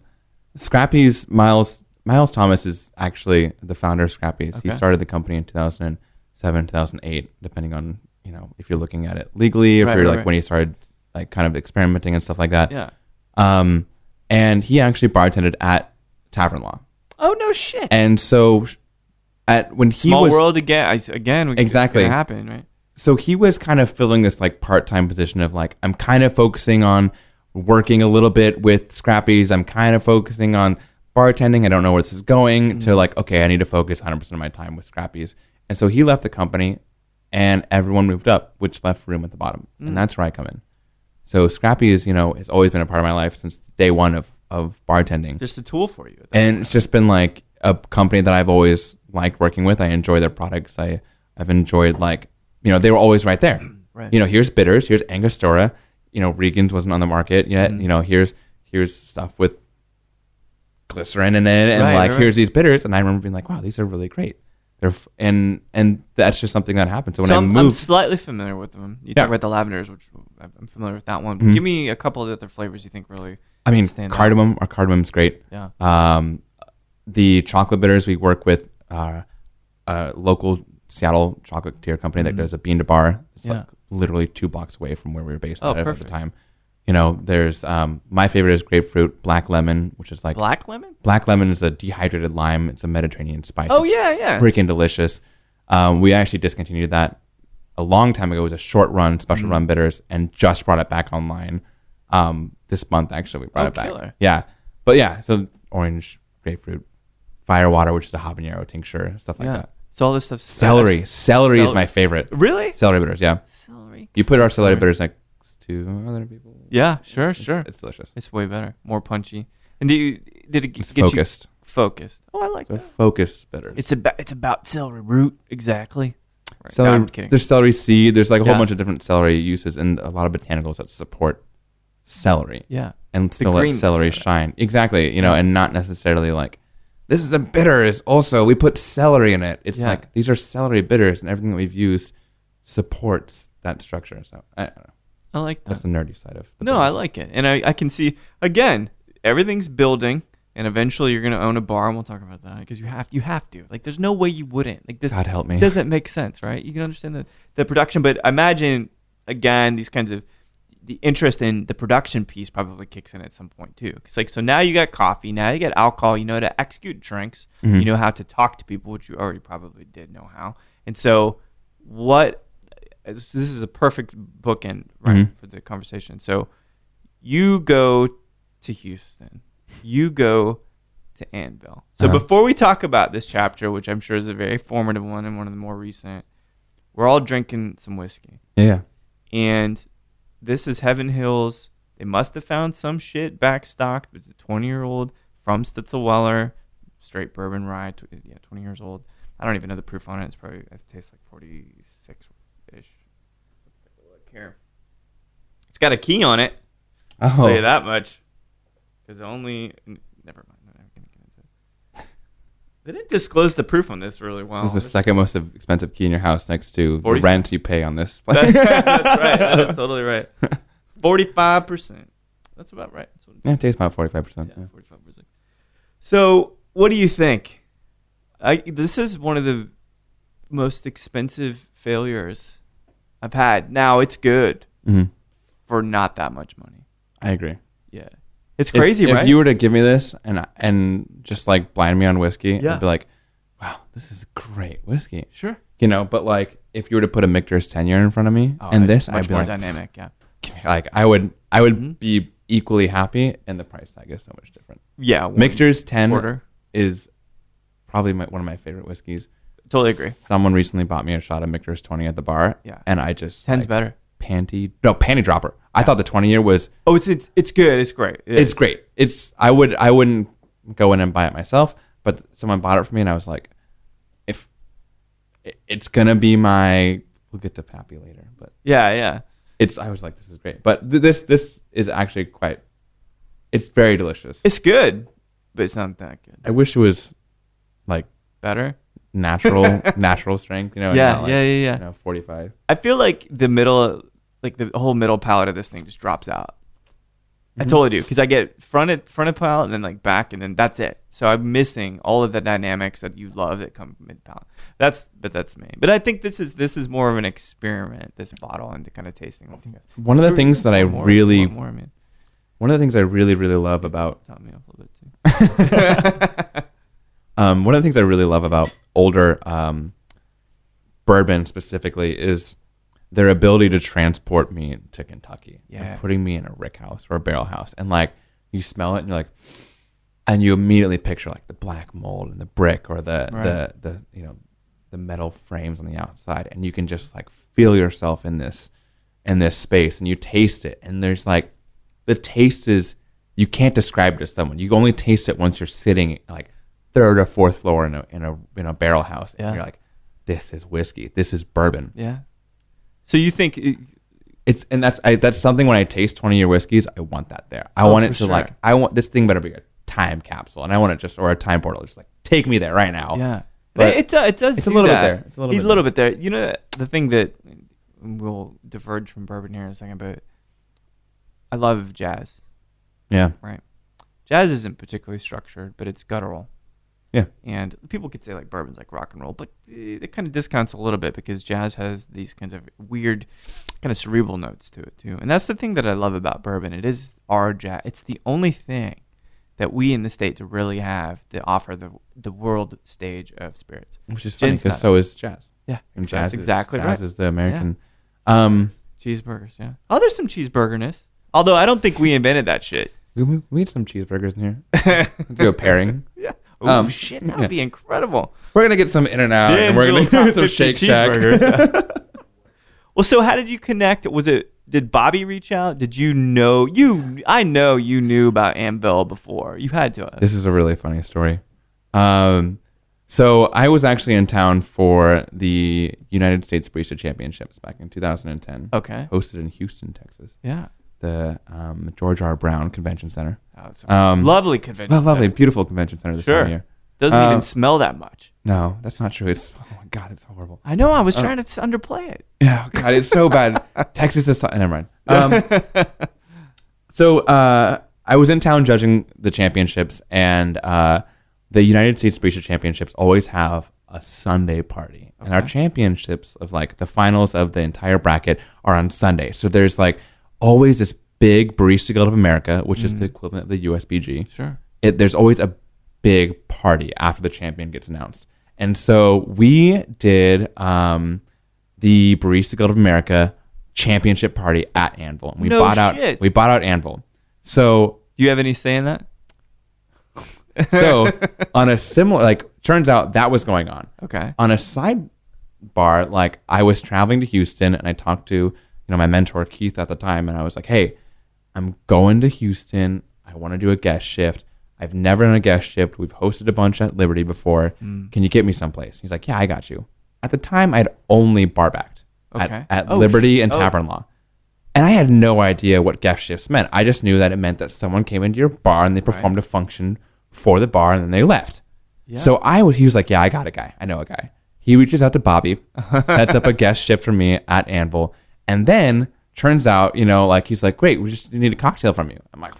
Scrappy's Miles Thomas is actually the founder of Scrappy's. Okay. He started the company in 2007, 2008, depending on, if you're looking at it legally, if you're when he started like kind of experimenting and stuff like that. Yeah. And he actually bartended at Tavern Law. Oh, no shit. And so when he Small was... world again, exactly. It's going to happen, right? So he was kind of filling this like part-time position of like, I'm kind of focusing on working a little bit with Scrappy's. I'm kind of focusing on bartending. I don't know where this is going to like, okay, I need to focus 100% of my time with Scrappy's. And so he left the company and everyone moved up, which left room at the bottom. And that's where I come in. So Scrappy's, has always been a part of my life since day one of bartending. Just a tool for you. And it's just been like a company that I've always liked working with. I enjoy their products. I've enjoyed like, they were always right there. Right. Here's bitters, here's Angostura. Regan's wasn't on the market yet. Here's stuff with glycerin in it, and here's these bitters. And I remember being like, wow, these are really great. And that's just something that happened. So when I moved, I'm slightly familiar with them. You talk about the lavenders, which I'm familiar with that one. Mm-hmm. Give me a couple of other flavors you think really. I mean, cardamom. Our cardamom's great. Yeah. The chocolate bitters we work with local Seattle chocolatier company that does a bean to bar. It's like literally 2 blocks away from where we were based at the time. There's my favorite is grapefruit, black lemon, which is like black lemon. Black lemon is a dehydrated lime. It's a Mediterranean spice. Oh yeah. Freaking delicious. We actually discontinued that a long time ago. It was a short run, special run bitters, and just brought it back online. This month actually we brought it back. Killer. Yeah, but yeah. So orange, grapefruit, firewater, which is a habanero tincture, stuff like that. So all this stuff. Celery is my favorite. Really? Celery bitters, yeah. Celery. You put our celery bitters next to other people. Yeah, sure. It's delicious. It's way better, more punchy. And did it get focused? You focused. Oh, I like that. Focused bitters. It's about celery root, exactly. Right. Celery, no, I'm kidding. There's celery seed. There's like a whole bunch of different celery uses and a lot of botanicals that support celery. Yeah. And still let celery shine. Exactly. And not necessarily like, this is a bitter. Is also, we put celery in it. It's like, these are celery bitters, and everything that we've used supports that structure. So, I don't know. I like that. That's the nerdy side of the No, bitters. I like it. And I can see, again, everything's building, and eventually you're going to own a bar, and we'll talk about that, because you have to. Like, there's no way you wouldn't. Like, this God help me. Doesn't make sense, right? You can understand the production, but imagine, again, these kinds of, the interest in the production piece probably kicks in at some point too. It's like, so now you got coffee, now you got alcohol, you know how to execute drinks, you know how to talk to people, which you already probably did know how. And so this is a perfect bookend, right, for the conversation. So you go to Houston, you go to Anvil. So before we talk about this chapter, which I'm sure is a very formative one and one of the more recent, we're all drinking some whiskey. Yeah. And this is Heaven Hills. They must have found some shit backstocked. It's a 20-year-old from Stitzelweller, straight bourbon rye. 20 years old. I don't even know the proof on it. It tastes like 46-ish. Let's take a look here. It's got a key on it. I'll tell you that much. Because never mind. I'm not going to get into it. They didn't disclose the proof on this really well. This is the second most expensive key in your house next to the rent you pay on this. That's right. That is totally right. 45%. That's about right. It tastes about 45%. Yeah, 45%. So what do you think? This is one of the most expensive failures I've had. Now, it's good for not that much money. I agree. Yeah. It's crazy, right? If you were to give me this and just like blind me on whiskey, Yeah. I'd be like, wow, this is great whiskey. Sure. You know, but like if you were to put a Michter's 10-year in front of me and this, much I'd be more like, dynamic. Yeah. like I would be equally happy, and the price tag is so much different. Yeah. Michter's 10 quarter. is probably one of my favorite whiskeys. Totally agree. Someone recently bought me a shot of Michter's 20 at the bar. Yeah. And I just 10's better. panty dropper. I thought the 20-year was. Oh, it's good. It's great. It's great. I wouldn't go in and buy it myself, but someone bought it for me, and I was like, if it's gonna be we'll get to Pappy later, but yeah. I was like, this is great, but this is actually it's very delicious. It's good, but it's not that good. I wish it was like Better. natural strength, you know. Yeah, not like, yeah. You know, 45. I feel like the whole middle palate of this thing just drops out. I totally do, because I get front palate and then like back, and then that's it. So I'm missing all of the dynamics that you love that come from mid palate. That's me. But I think this is more of an experiment, this bottle, and the kind of tasting with you guys. One of the things that one of the things I really, really love about Top me up a little bit too. one of the things I really love about older bourbon specifically is their ability to transport me to Kentucky. Yeah. And putting me in a rick house or a barrel house. And like you smell it and you're like, and you immediately picture like the black mold and the brick or the you know, the metal frames on the outside, and you can just like feel yourself in this space, and you taste it, and there's like the taste is, you can't describe it to someone. You only taste it once you're sitting like third or fourth floor in a barrel house, and you're like, this is whiskey, this is bourbon. Yeah. So you think that's something when I taste 20-year whiskeys, I want that there. I want it to sure. like, I want this thing better be a time capsule, and I want it just, or a time portal, just like take me there right now. Yeah. But it does. It's a little bit there. It's a little bit there. You know, the thing that we'll diverge from bourbon here in a second, but I love jazz. Yeah. Right. Jazz isn't particularly structured, but it's guttural. Yeah. And people could say like bourbon's like rock and roll, but it kind of discounts a little bit because jazz has these kinds of weird, kind of cerebral notes to it too. And that's the thing that I love about bourbon. It is our jazz. It's the only thing that we in the States really have to offer the world stage of spirits. Which is funny because so is jazz. Yeah. And jazz exactly right. Jazz is the American. Yeah. Cheeseburgers, yeah. Oh, there's some cheeseburgerness. Although I don't think we invented that shit. We need some cheeseburgers in here. Do a pairing. Yeah. Oh, shit. That would be incredible. We're going to get some In-N-Out, and we're going to do some Shake Shack. Well, so how did you connect? Did Bobby reach out? Did you know? I know you knew about Anvil before. You had to. This is a really funny story. So I was actually in town for the United States Barista Championships back in 2010. Okay. Hosted in Houston, Texas. Yeah. The George R. Brown Convention Center. Oh, it's a lovely convention center. Lovely, beautiful convention center this time of year. Doesn't even smell that much. No, that's not true. Oh my God, it's horrible. I know. I was trying to underplay it. Yeah, God, it's so bad. Texas is... Never mind. So I was in town judging the championships, and the United States Barista Championships always have a Sunday party. Okay. And our championships of like the finals of the entire bracket are on Sunday. So there's like always this big Barista Guild of America, which is the equivalent of the USBG. Sure. There's always a big party after the champion gets announced. And so we did the Barista Guild of America championship party at Anvil. And we bought out Anvil. So do you have any say in that? So on a similar, like, turns out that was going on. Okay. On a sidebar, like, I was traveling to Houston, and I talked to, my mentor Keith at the time, and I was like, hey, I'm going to Houston. I want to do a guest shift. I've never done a guest shift. We've hosted a bunch at Liberty before. Can you get me someplace? He's like, yeah, I got you. At the time, I'd only bar backed at Liberty and Tavern Law. And I had no idea what guest shifts meant. I just knew that it meant that someone came into your bar and they performed a function for the bar, and then they left. Yeah. So he was like, yeah, I got a guy. I know a guy. He reaches out to Bobby, sets up a guest shift for me at Anvil, and then turns out, like, he's like, great, we just need a cocktail from you. I'm like,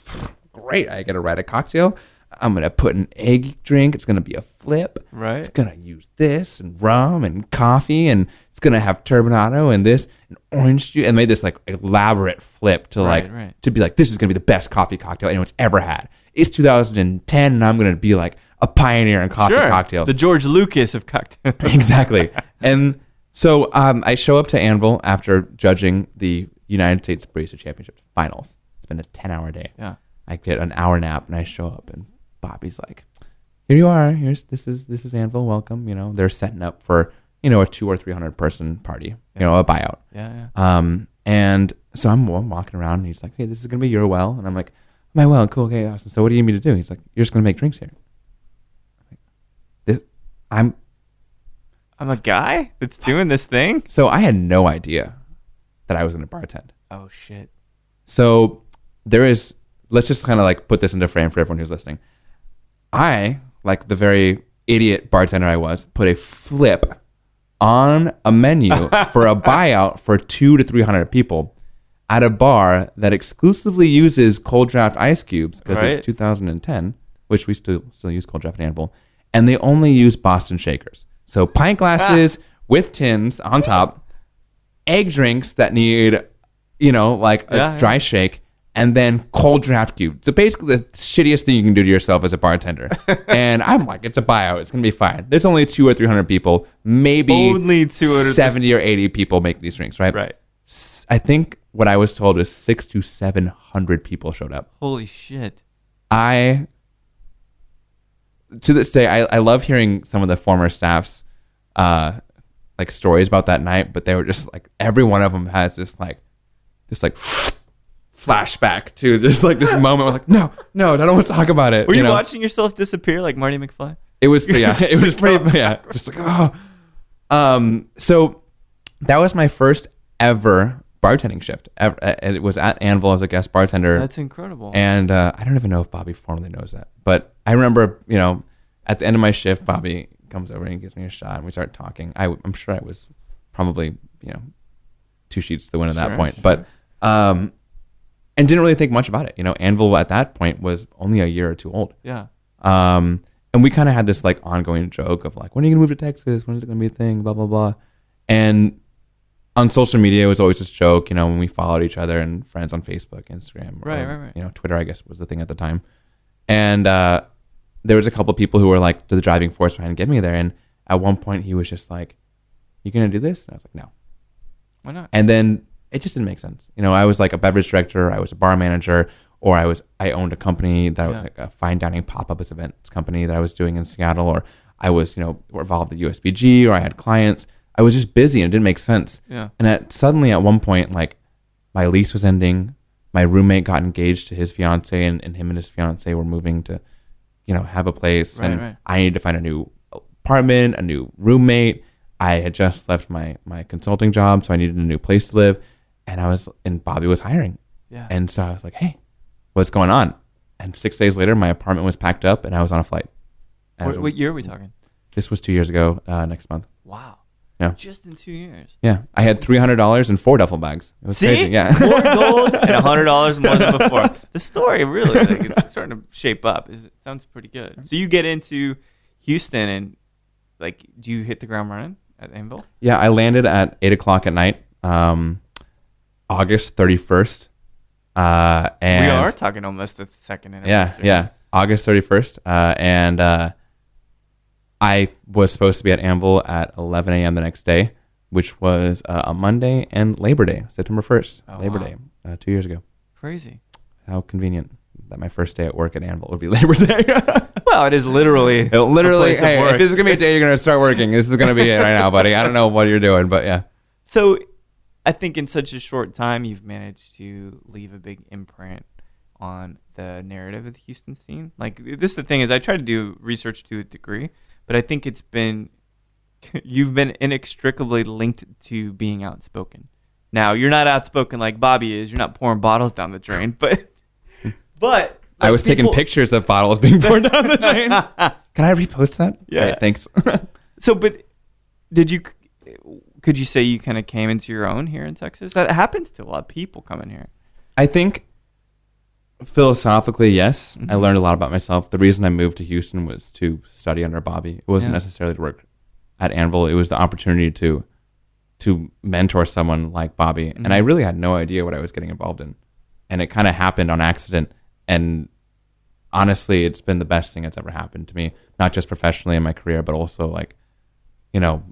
great, I get to write a cocktail. I'm going to put an egg drink. It's going to be a flip. Right. It's going to use this and rum and coffee, and it's going to have turbinado and this and orange juice. And made this like elaborate flip to to be like, this is going to be the best coffee cocktail anyone's ever had. It's 2010, and I'm going to be like a pioneer in coffee cocktails. The George Lucas of cocktails. Exactly. And so I show up to Anvil after judging the United States Barista Championship finals. It's been a 10-hour day. Yeah. I get an hour nap, and I show up, and Bobby's like, "Here you are. This is Anvil. Welcome." They're setting up for a 200 or 300 person party. A buyout. Yeah. And so I'm walking around, and he's like, "Hey, this is gonna be your well," and I'm like, "My well, cool, okay, awesome. So what do you need me to do?" He's like, "You're just gonna make drinks here." I'm a guy that's doing this thing. So I had no idea that I was gonna bartend. Oh shit. So let's just kind of like put this into frame for everyone who's listening. I, like the very idiot bartender I was, put a flip on a menu for a buyout for 200 to 300 people at a bar that exclusively uses cold draft ice cubes because it's 2010, which we still use cold draft in Anvil, and they only use Boston shakers. So pint glasses with tins on top, egg drinks that need, a dry shake, and then cold draft cube. So basically the shittiest thing you can do to yourself as a bartender. And I'm like, it's a buyout. It's going to be fine. There's only 200 or 300 people. Maybe only 200. 70 or 80 people make these drinks, right? Right. I think what I was told was 600 to 700 people showed up. Holy shit. To this day, I love hearing some of the former staff's like stories about that night, but they were just like, every one of them has this flashback to just like this moment where like, no, I don't want to talk about it. Were you watching yourself disappear like Marty McFly? It was pretty, just like, oh. So that was my first ever bartending shift. And it was at Anvil as a guest bartender. That's incredible. And I don't even know if Bobby formally knows that, but I remember, at the end of my shift, Bobby comes over and gives me a shot, and we start talking. I'm sure I was probably, 2 sheets to the wind at that point, but and didn't really think much about it. Anvil at that point was only a year or two old. Yeah. And we kind of had this like ongoing joke of like, when are you gonna move to Texas? When is it gonna be a thing? Blah blah blah. And on social media, it was always this joke. When we followed each other and friends on Facebook, Instagram, right. Twitter, I guess was the thing at the time. And there was a couple of people who were like the driving force behind getting me there. And at one point, he was just like, "You gonna do this?" And I was like, "No." Why not? And then it just didn't make sense. I was like a beverage director, I was a bar manager, or I owned a company that was like a fine dining pop-up events company that I was doing in Seattle, or I was, involved at USBG, or I had clients. I was just busy and it didn't make sense. Yeah. And suddenly at one point, like my lease was ending, my roommate got engaged to his fiance, and him and his fiance were moving to, have a place. Right. I needed to find a new apartment, a new roommate. I had just left my consulting job, so I needed a new place to live. And Bobby was hiring. Yeah. And so I was like, "Hey, what's going on?" And 6 days later, my apartment was packed up and I was on a flight. What year are we talking? This was 2 years ago, next month. Wow. Yeah. Just in 2 years. Yeah. I had $300 and 4 duffel bags. It was crazy. Yeah. More gold and $100 more than before. The story really, it's starting to shape up. It sounds pretty good. So you get into Houston and do you hit the ground running at Anvil? Yeah. I landed at 8:00 at night. August 31st. And we are talking almost the second anniversary. Yeah. August 31st. And I was supposed to be at Anvil at 11 a.m. the next day, which was a Monday and Labor Day, September 1st, Labor Day, 2 years ago. Crazy. How convenient that my first day at work at Anvil would be Labor Day. Well, it is literally. Hey, if this is going to be a day you're going to start working, this is going to be it right now, buddy. I don't know what you're doing, but yeah. So I think in such a short time, you've managed to leave a big imprint on the narrative of the Houston scene. This is the thing is I try to do research to a degree, but I think you've been inextricably linked to being outspoken. Now, you're not outspoken like Bobby is. You're not pouring bottles down the drain, but I was taking pictures of bottles being poured down the drain. Can I repost that? Yeah. Right, thanks. So, but could you say you kind of came into your own here in Texas? That happens to a lot of people coming here. I think Philosophically, yes. I Mhm. learned a lot about myself. The reason I moved to Houston was to study under Bobby. It wasn't Yeah. necessarily to work at Anvil. It was the opportunity to mentor someone like Bobby. And I really had no idea what I was getting involved in. And it kind of happened on accident. And honestly, it's been the best thing that's ever happened to me, not just professionally in my career, but also like, you know,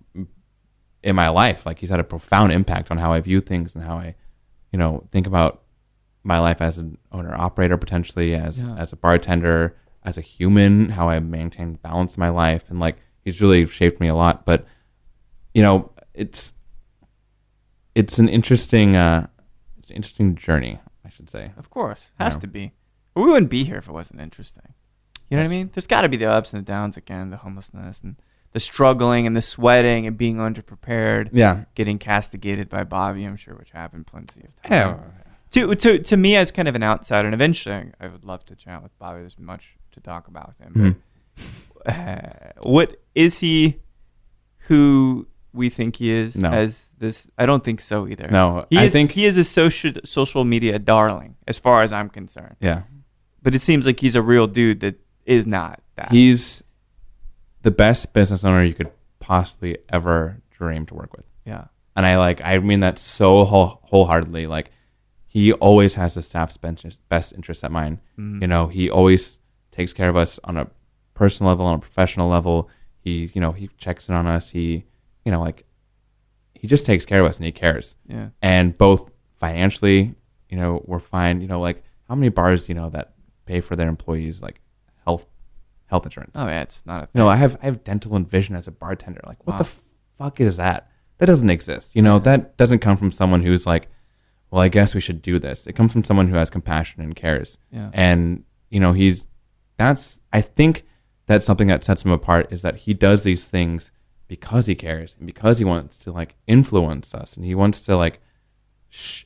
in my life. Like he's had a profound impact on how I view things and how I, you know, think about my life as an owner operator, potentially as a bartender, as a human, how I maintain balance in my life. And like, he's really shaped me a lot. But, you know, it's an interesting journey, I should say. Of course. Has to be. But we wouldn't be here if it wasn't interesting. You know what I mean? There's got to be the ups and the downs again, the homelessness and the struggling and the sweating and being underprepared. Yeah. Getting castigated by Bobby, I'm sure, which happened plenty of times. Yeah. To me, as kind of an outsider, and eventually I would love to chat with Bobby. There's much to talk about with him. But, what is he who we think he is? No. As this, I don't think so either. No, I think he is a social media darling, as far as I'm concerned. Yeah. But it seems like he's a real dude that is not that. He's the best business owner you could possibly ever dream to work with. Yeah. And I mean that so wholeheartedly. Like, he always has the staff's best interests at mind. Mm-hmm. You know, he always takes care of us on a personal level, on a professional level. He checks in on us. He just takes care of us and he cares. Yeah. And both financially, you know, we're fine. You know, like how many bars, you know, that pay for their employees like health insurance? Oh yeah, it's not a thing. You know, I have dental and vision as a bartender. Like, what the fuck is that? That doesn't exist. You know, that doesn't come from someone who's like, well, I guess we should do this. It comes from someone who has compassion and cares. Yeah. And, you know, I think that's something that sets him apart, is that he does these things because he cares and because he wants to like influence us and he wants to like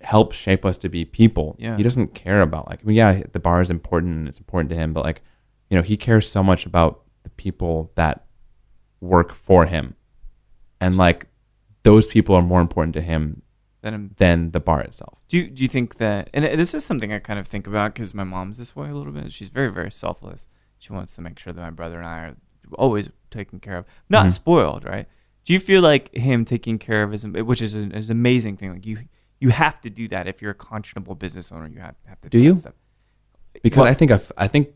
help shape us to be people. Yeah. He doesn't care about like, I mean, yeah, the bar is important and it's important to him, but like, you know, he cares so much about the people that work for him. And like, those people are more important to him than the bar itself. Do you think that, and this is something I kind of think about because my mom's this way a little bit. She's very, very selfless. She wants to make sure that my brother and I are always taken care of, not spoiled, right? Do you feel like him taking care of which is an amazing thing? Like you have to do that if you're a conscionable business owner. You have to do that stuff. Because I think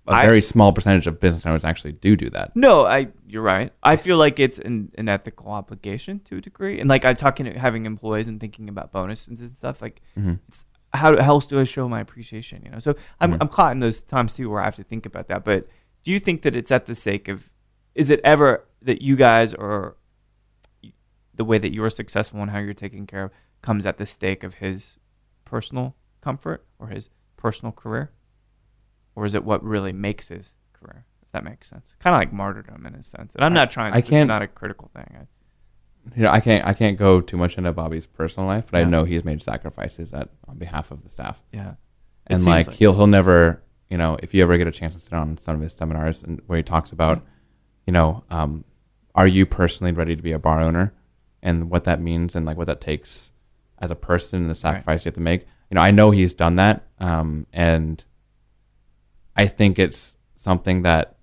a very small percentage of business owners actually do that. No, you're right. I feel like it's an ethical obligation to a degree. And like having employees and thinking about bonuses and stuff, like it's how else do I show my appreciation, you know? So I'm caught in those times too where I have to think about that. But do you think that it's at the sake of, is it ever that you guys or the way that you're successful and how you're taken care of comes at the stake of his personal comfort or his personal career? Or is it what really makes his career, if that makes sense? Kind of like martyrdom in a sense. And I'm not trying to, this is not a critical thing. I can't go too much into Bobby's personal life, but I know he's made sacrifices on behalf of the staff. Yeah. And like he'll never, you know, if you ever get a chance to sit on some of his seminars and where he talks about, you know, are you personally ready to be a bar owner and what that means and like what that takes as a person and the sacrifice you have to make. You know, I know he's done that. And I think it's something that,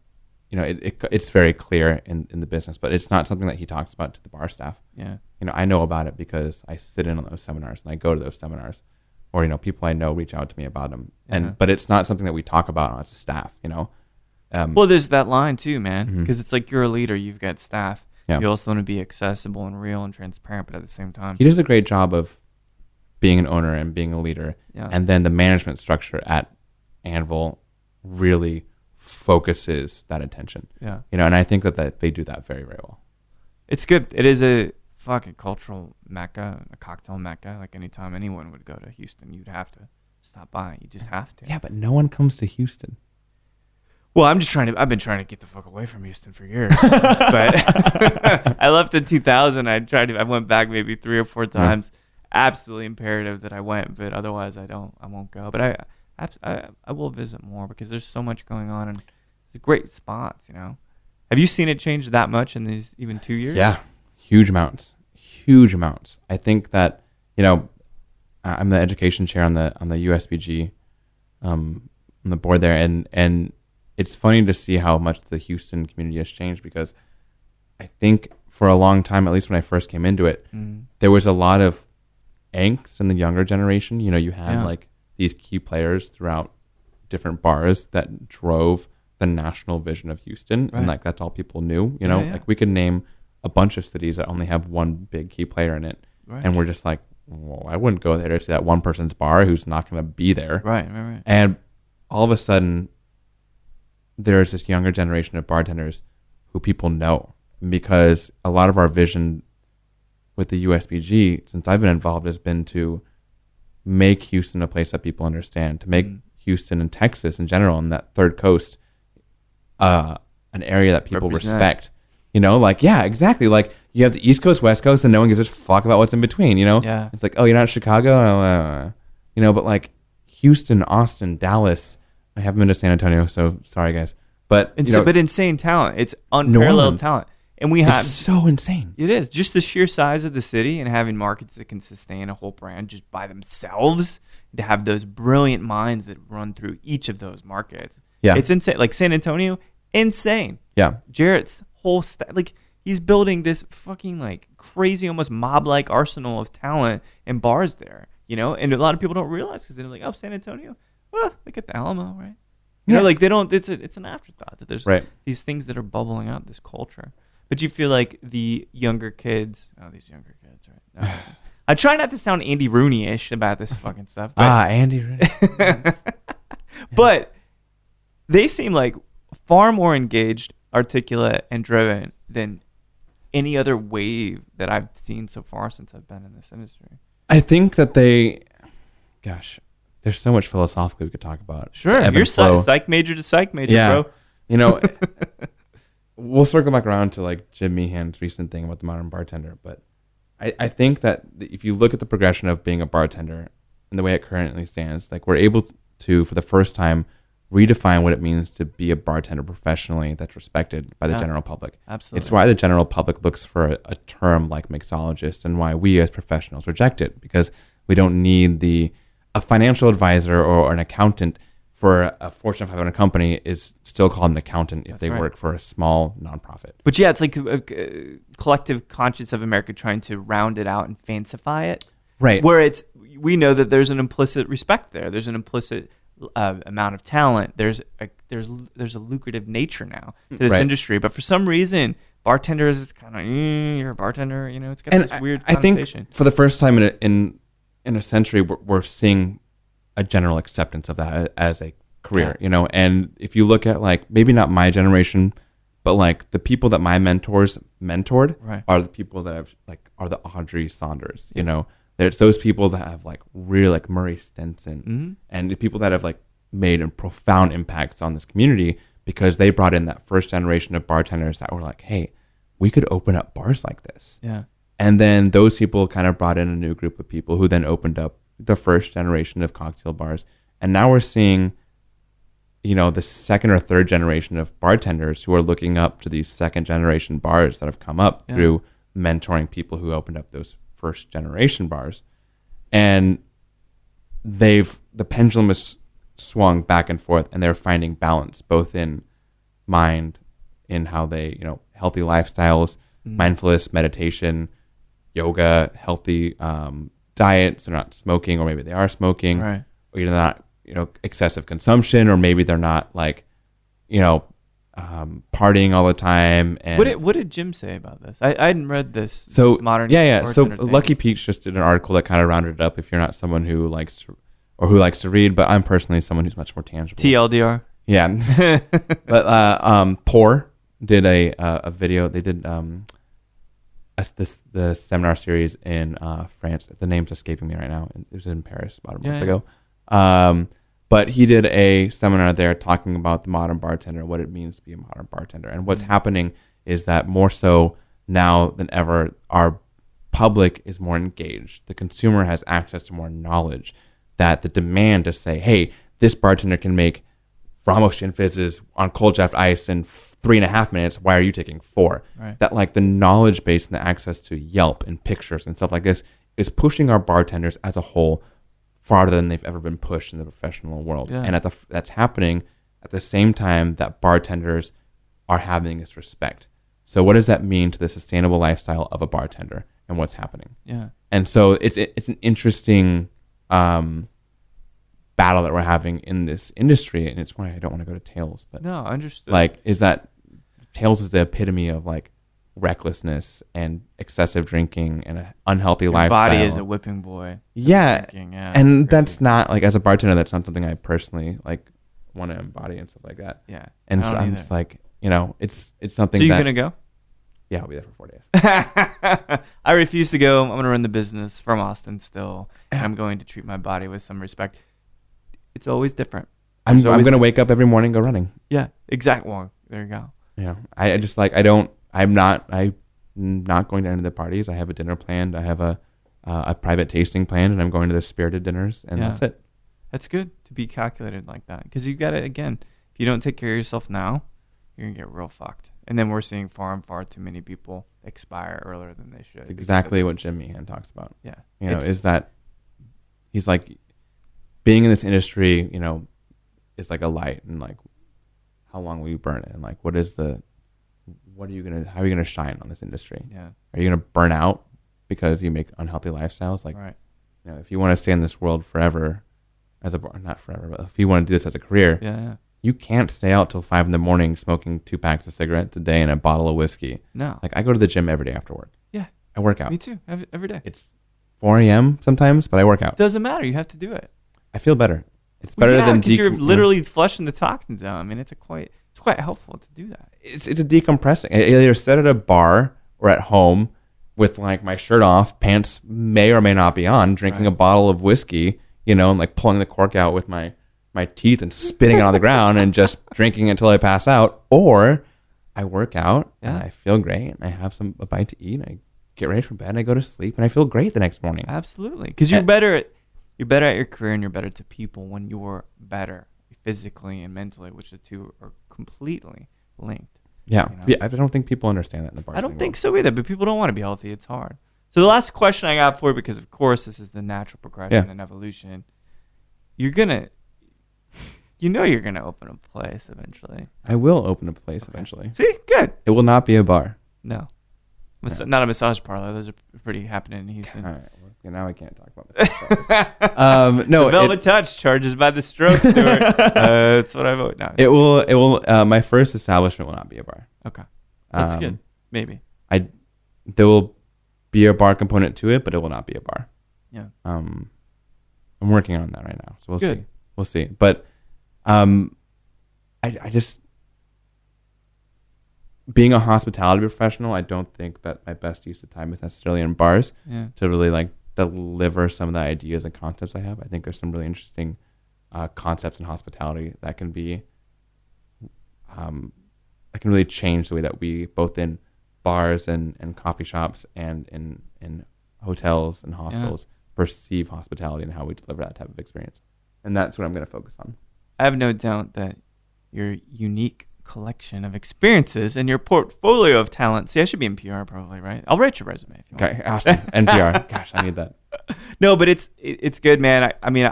you know, it's very clear in the business, but it's not something that he talks about to the bar staff. Yeah. You know, I know about it because I sit in on those seminars and I go to those seminars, or, you know, people I know reach out to me about them. But it's not something that we talk about as a staff, you know? Well, there's that line too, man, because it's like you're a leader, you've got staff. Yeah. You also want to be accessible and real and transparent, but at the same time, he does a great job of being an owner and being a leader. Yeah. And then the management structure at Anvil really focuses that attention. Yeah. You know, and I think that they do that very, very well. It's good. It is a fucking cultural mecca, a cocktail mecca. Like anytime anyone would go to Houston, you'd have to stop by. You just have to. Yeah, but no one comes to Houston. Well, I've been trying to get the fuck away from Houston for years. But I left in 2000. I went back maybe 3 or 4 times. Absolutely imperative that I went, but otherwise I won't go. But I will visit more because there's so much going on and it's great spots, you know. Have you seen it change that much in these even 2 years? Yeah, huge amounts. I think that, you know, I'm the education chair on the USBG on the board there, and it's funny to see how much the Houston community has changed, because I think for a long time, at least when I first came into it, there was a lot of angst in the younger generation. You know, you had like these key players throughout different bars that drove the national vision of Houston, and like that's all people knew. You know, like we could name a bunch of cities that only have one big key player in it, and we're just like, well, I wouldn't go there to see that one person's bar who's not going to be there. Right. And all of a sudden, there's this younger generation of bartenders who people know, because a lot of our vision with the USBG, since I've been involved, has been to make Houston a place that people understand, to make Houston and Texas in general and that third coast an area that people respect. You know, like, yeah, exactly. Like, you have the East Coast, West Coast, and no one gives a fuck about what's in between, you know? Yeah. It's like, oh, you're not Chicago? You know, but like Houston, Austin, Dallas. I haven't been to San Antonio, so sorry, guys. But, but insane talent. It's unparalleled talent. And we have... It's so insane. It is. Just the sheer size of the city and having markets that can sustain a whole brand just by themselves, to have those brilliant minds that run through each of those markets. Yeah. It's insane. Like San Antonio, insane. Yeah. Jarrett's whole like he's building this fucking like crazy, almost mob-like arsenal of talent and bars there, you know? And a lot of people don't realize, because they're like, oh, San Antonio, well, look at the Alamo, right? You know, like they don't, it's an afterthought that there's these things that are bubbling out, this culture. But you feel like the younger kids, these younger kids, right? I try not to sound Andy Rooney-ish about this fucking stuff. But, Andy Rooney. But they seem like far more engaged, articulate, and driven than any other wave that I've seen so far since I've been in this industry. I think that there's so much philosophically we could talk about. Sure, you're psych major to psych major, bro. You know, we'll circle back around to like Jim Meehan's recent thing about the modern bartender, but I think that if you look at the progression of being a bartender and the way it currently stands, like we're able to, for the first time, redefine what it means to be a bartender professionally that's respected by the general public. Absolutely. It's why the general public looks for a term like mixologist, and why we as professionals reject it, because we don't need a financial advisor or an accountant for a Fortune 500 company is still called an accountant if they work for a small nonprofit. But yeah, it's like a collective conscience of America trying to round it out and fancify it. Right. Where we know that there's an implicit respect there. There's an implicit amount of talent. There's a lucrative nature now to this industry. But for some reason, bartenders is kind of, you're a bartender, you know, it's got this weird connotation. I think for the first time in a century, we're seeing a general acceptance of that as a career, you know. And if you look at like, maybe not my generation, but like the people that my mentors mentored are the people that have like, are the Audrey Saunders, you know. There's those people that have like really, like Murray Stinson, and the people that have like made profound impacts on this community, because they brought in that first generation of bartenders that were like, hey, we could open up bars like this. Yeah. And then those people kind of brought in a new group of people who then opened up the first generation of cocktail bars. And now we're seeing, you know, the second or third generation of bartenders who are looking up to these second generation bars that have come up through mentoring people who opened up those first generation bars. And the pendulum has swung back and forth, and they're finding balance both in mind, in how they, you know, healthy lifestyles, mindfulness, meditation, yoga, healthy diets. They're not smoking, or maybe they are smoking, or either not, you know, excessive consumption, or maybe they're not like, you know, partying all the time. And what did Jim say about this? I hadn't read this. So this modern So Lucky Peach just did an article that kind of rounded it up. If you're not someone who likes to read, but I'm personally someone who's much more tangible. TLDR. Yeah. But Pour did a video. They did the seminar series in France. The name's escaping me right now. It was in Paris about a month ago. But he did a seminar there talking about the modern bartender, what it means to be a modern bartender. And what's happening is that more so now than ever, our public is more engaged. The consumer has access to more knowledge, that the demand to say, hey, this bartender can make Ramos Gin Fizzes on cold draft ice in 3.5 minutes. Why are you taking 4? Right. That like the knowledge base and the access to Yelp and pictures and stuff like this is pushing our bartenders as a whole farther than they've ever been pushed in the professional world. Yeah. And that's happening at the same time that bartenders are having this respect. So what does that mean to the sustainable lifestyle of a bartender and what's happening? Yeah. And so it's an interesting battle that we're having in this industry, and it's why I don't want to go to Tales. But No, understood. like, is that Tales is the epitome of like recklessness and excessive drinking and an unhealthy Your lifestyle. body is a whipping boy. Yeah, Drinking, yeah, and it's that's crazy. not like, as a bartender, that's not something I personally like want to embody and stuff like that. Yeah. And I so don't I'm either. just like, it's something. So you that, gonna go? Yeah, I'll be there for 4 days. I refuse to go. I'm gonna run the business from Austin still, and I'm going to treat my body with some respect. It's always different. I'm It's always gonna wake up every morning and go running. Yeah, exactly. Well, there you go. Yeah, I just like I'm not going to any of the parties. I have a dinner planned. I have a private tasting planned, and I'm going to the spirited dinners, and that's it. That's good to be calculated like that, because you got to, again, if you don't take care of yourself now, you're gonna get real fucked. And then we're seeing far too many people expire earlier than they should. It's exactly what Jim Meehan talks about. Yeah, Is that he's like, being in this industry, is like a light, and like, how long will you burn it, and like, how are you gonna shine on this industry? Yeah. Are you gonna burn out because you make unhealthy lifestyles? Like, Right. If you want to stay in this world forever, not forever, but if you want to do this as a career, Yeah. you can't stay out till 5 a.m. smoking 2 packs of cigarettes a day and a bottle of whiskey. No. Like, I go to the gym every day after work. Yeah. I work out. Me too. Every day. It's 4 a.m. sometimes, but I work out. Doesn't matter. You have to do it. I feel better. It's better than because you're literally flushing the toxins out. I mean, it's quite helpful to do that. It's a decompressing. I either sit at a bar or at home with like my shirt off, pants may or may not be on, drinking a bottle of whiskey, and like pulling the cork out with my teeth and spitting it on the ground and just drinking until I pass out. Or I work out and I feel great and I have a bite to eat and I get ready for bed and I go to sleep and I feel great the next morning. Absolutely, because you're better at your career and you're better to people when you're better physically and mentally, which the two are completely linked. Yeah, I don't think people understand that in the bar. I don't think so either, but people don't want to be healthy. It's hard. So the last question I got for you, because of course this is the natural progression and evolution, you're gonna open a place eventually. I will open a place eventually. See, good. It will not be a bar. No. Not a massage parlor. Those are pretty happening in Houston. All right. Well, now I can't talk about this. No, the Velvet Touch charges by the stroke. Stuart. That's what I vote now. It will. My first establishment will not be a bar. Okay, that's good. Maybe there will be a bar component to it, but it will not be a bar. Yeah. I'm working on that right now, so we'll Good. see. We'll see. But, I just, being a hospitality professional, I don't think that my best use of time is necessarily in bars to really like deliver some of the ideas and concepts I have. I think there's some really interesting concepts in hospitality that can be, that can really change the way that we, both in bars and coffee shops and in hotels and hostels, perceive hospitality and how we deliver that type of experience. And that's what I'm going to focus on. I have no doubt that your unique collection of experiences and your portfolio of talent. See, I should be in PR probably, right? I'll write your resume if you want. Okay, Austin, NPR. Gosh, I need that. No, but it's good, man. I mean,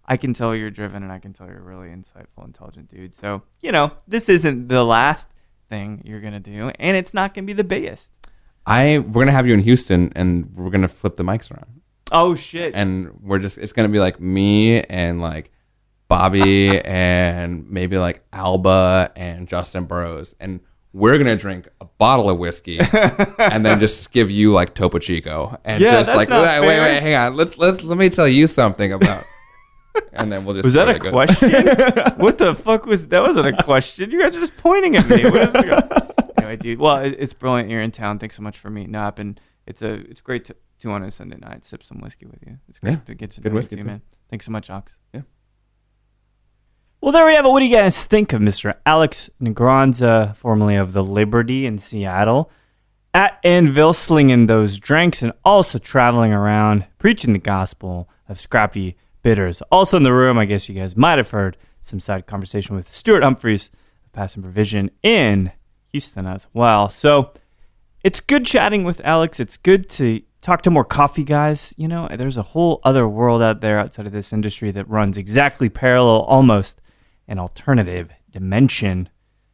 I can tell you're driven, and I can tell you're a really insightful, intelligent dude. So, this isn't the last thing you're gonna do, and it's not gonna be the biggest. We're gonna have you in Houston, and we're gonna flip the mics around. Oh shit! And it's gonna be like me and like Bobby and maybe like Alba and Justin Burrows, and we're gonna drink a bottle of whiskey and then just give you like Topo Chico and just like wait, hang on, let me tell you something about. And then we'll just. Was that a question? What the fuck was that? Wasn't a question. You guys are just pointing at me. Anyway, dude. Well, it's brilliant. You're in town. Thanks so much for meeting up, and it's great to on a Sunday night sip some whiskey with you. It's great to get to know you too, man. Thanks so much, Ox. Yeah. Well, there we have it. What do you guys think of Mr. Alex Negranza, formerly of the Liberty in Seattle, at Anvil, slinging those drinks and also traveling around preaching the gospel of Scrappy bitters. Also in the room, I guess you guys might have heard some side conversation with Stuart Humphreys of Pass and Provision in Houston as well. So it's good chatting with Alex. It's good to talk to more coffee guys. You know, there's a whole other world out there outside of this industry that runs exactly parallel, almost an alternative dimension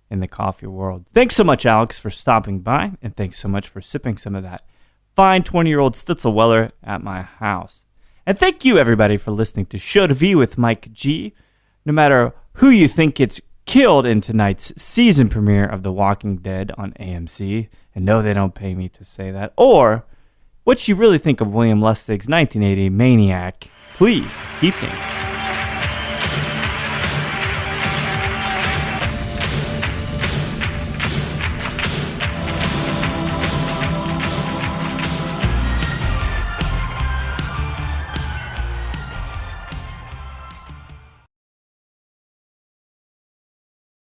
in the coffee world. Thanks so much, Alex, for stopping by, and thanks so much for sipping some of that fine 20-year-old Stitzel-Weller at my house. And thank you, everybody, for listening to Show to V with Mike G. No matter who you think gets killed in tonight's season premiere of The Walking Dead on AMC, and no, they don't pay me to say that, or what you really think of William Lustig's 1980 Maniac, please keep thinking.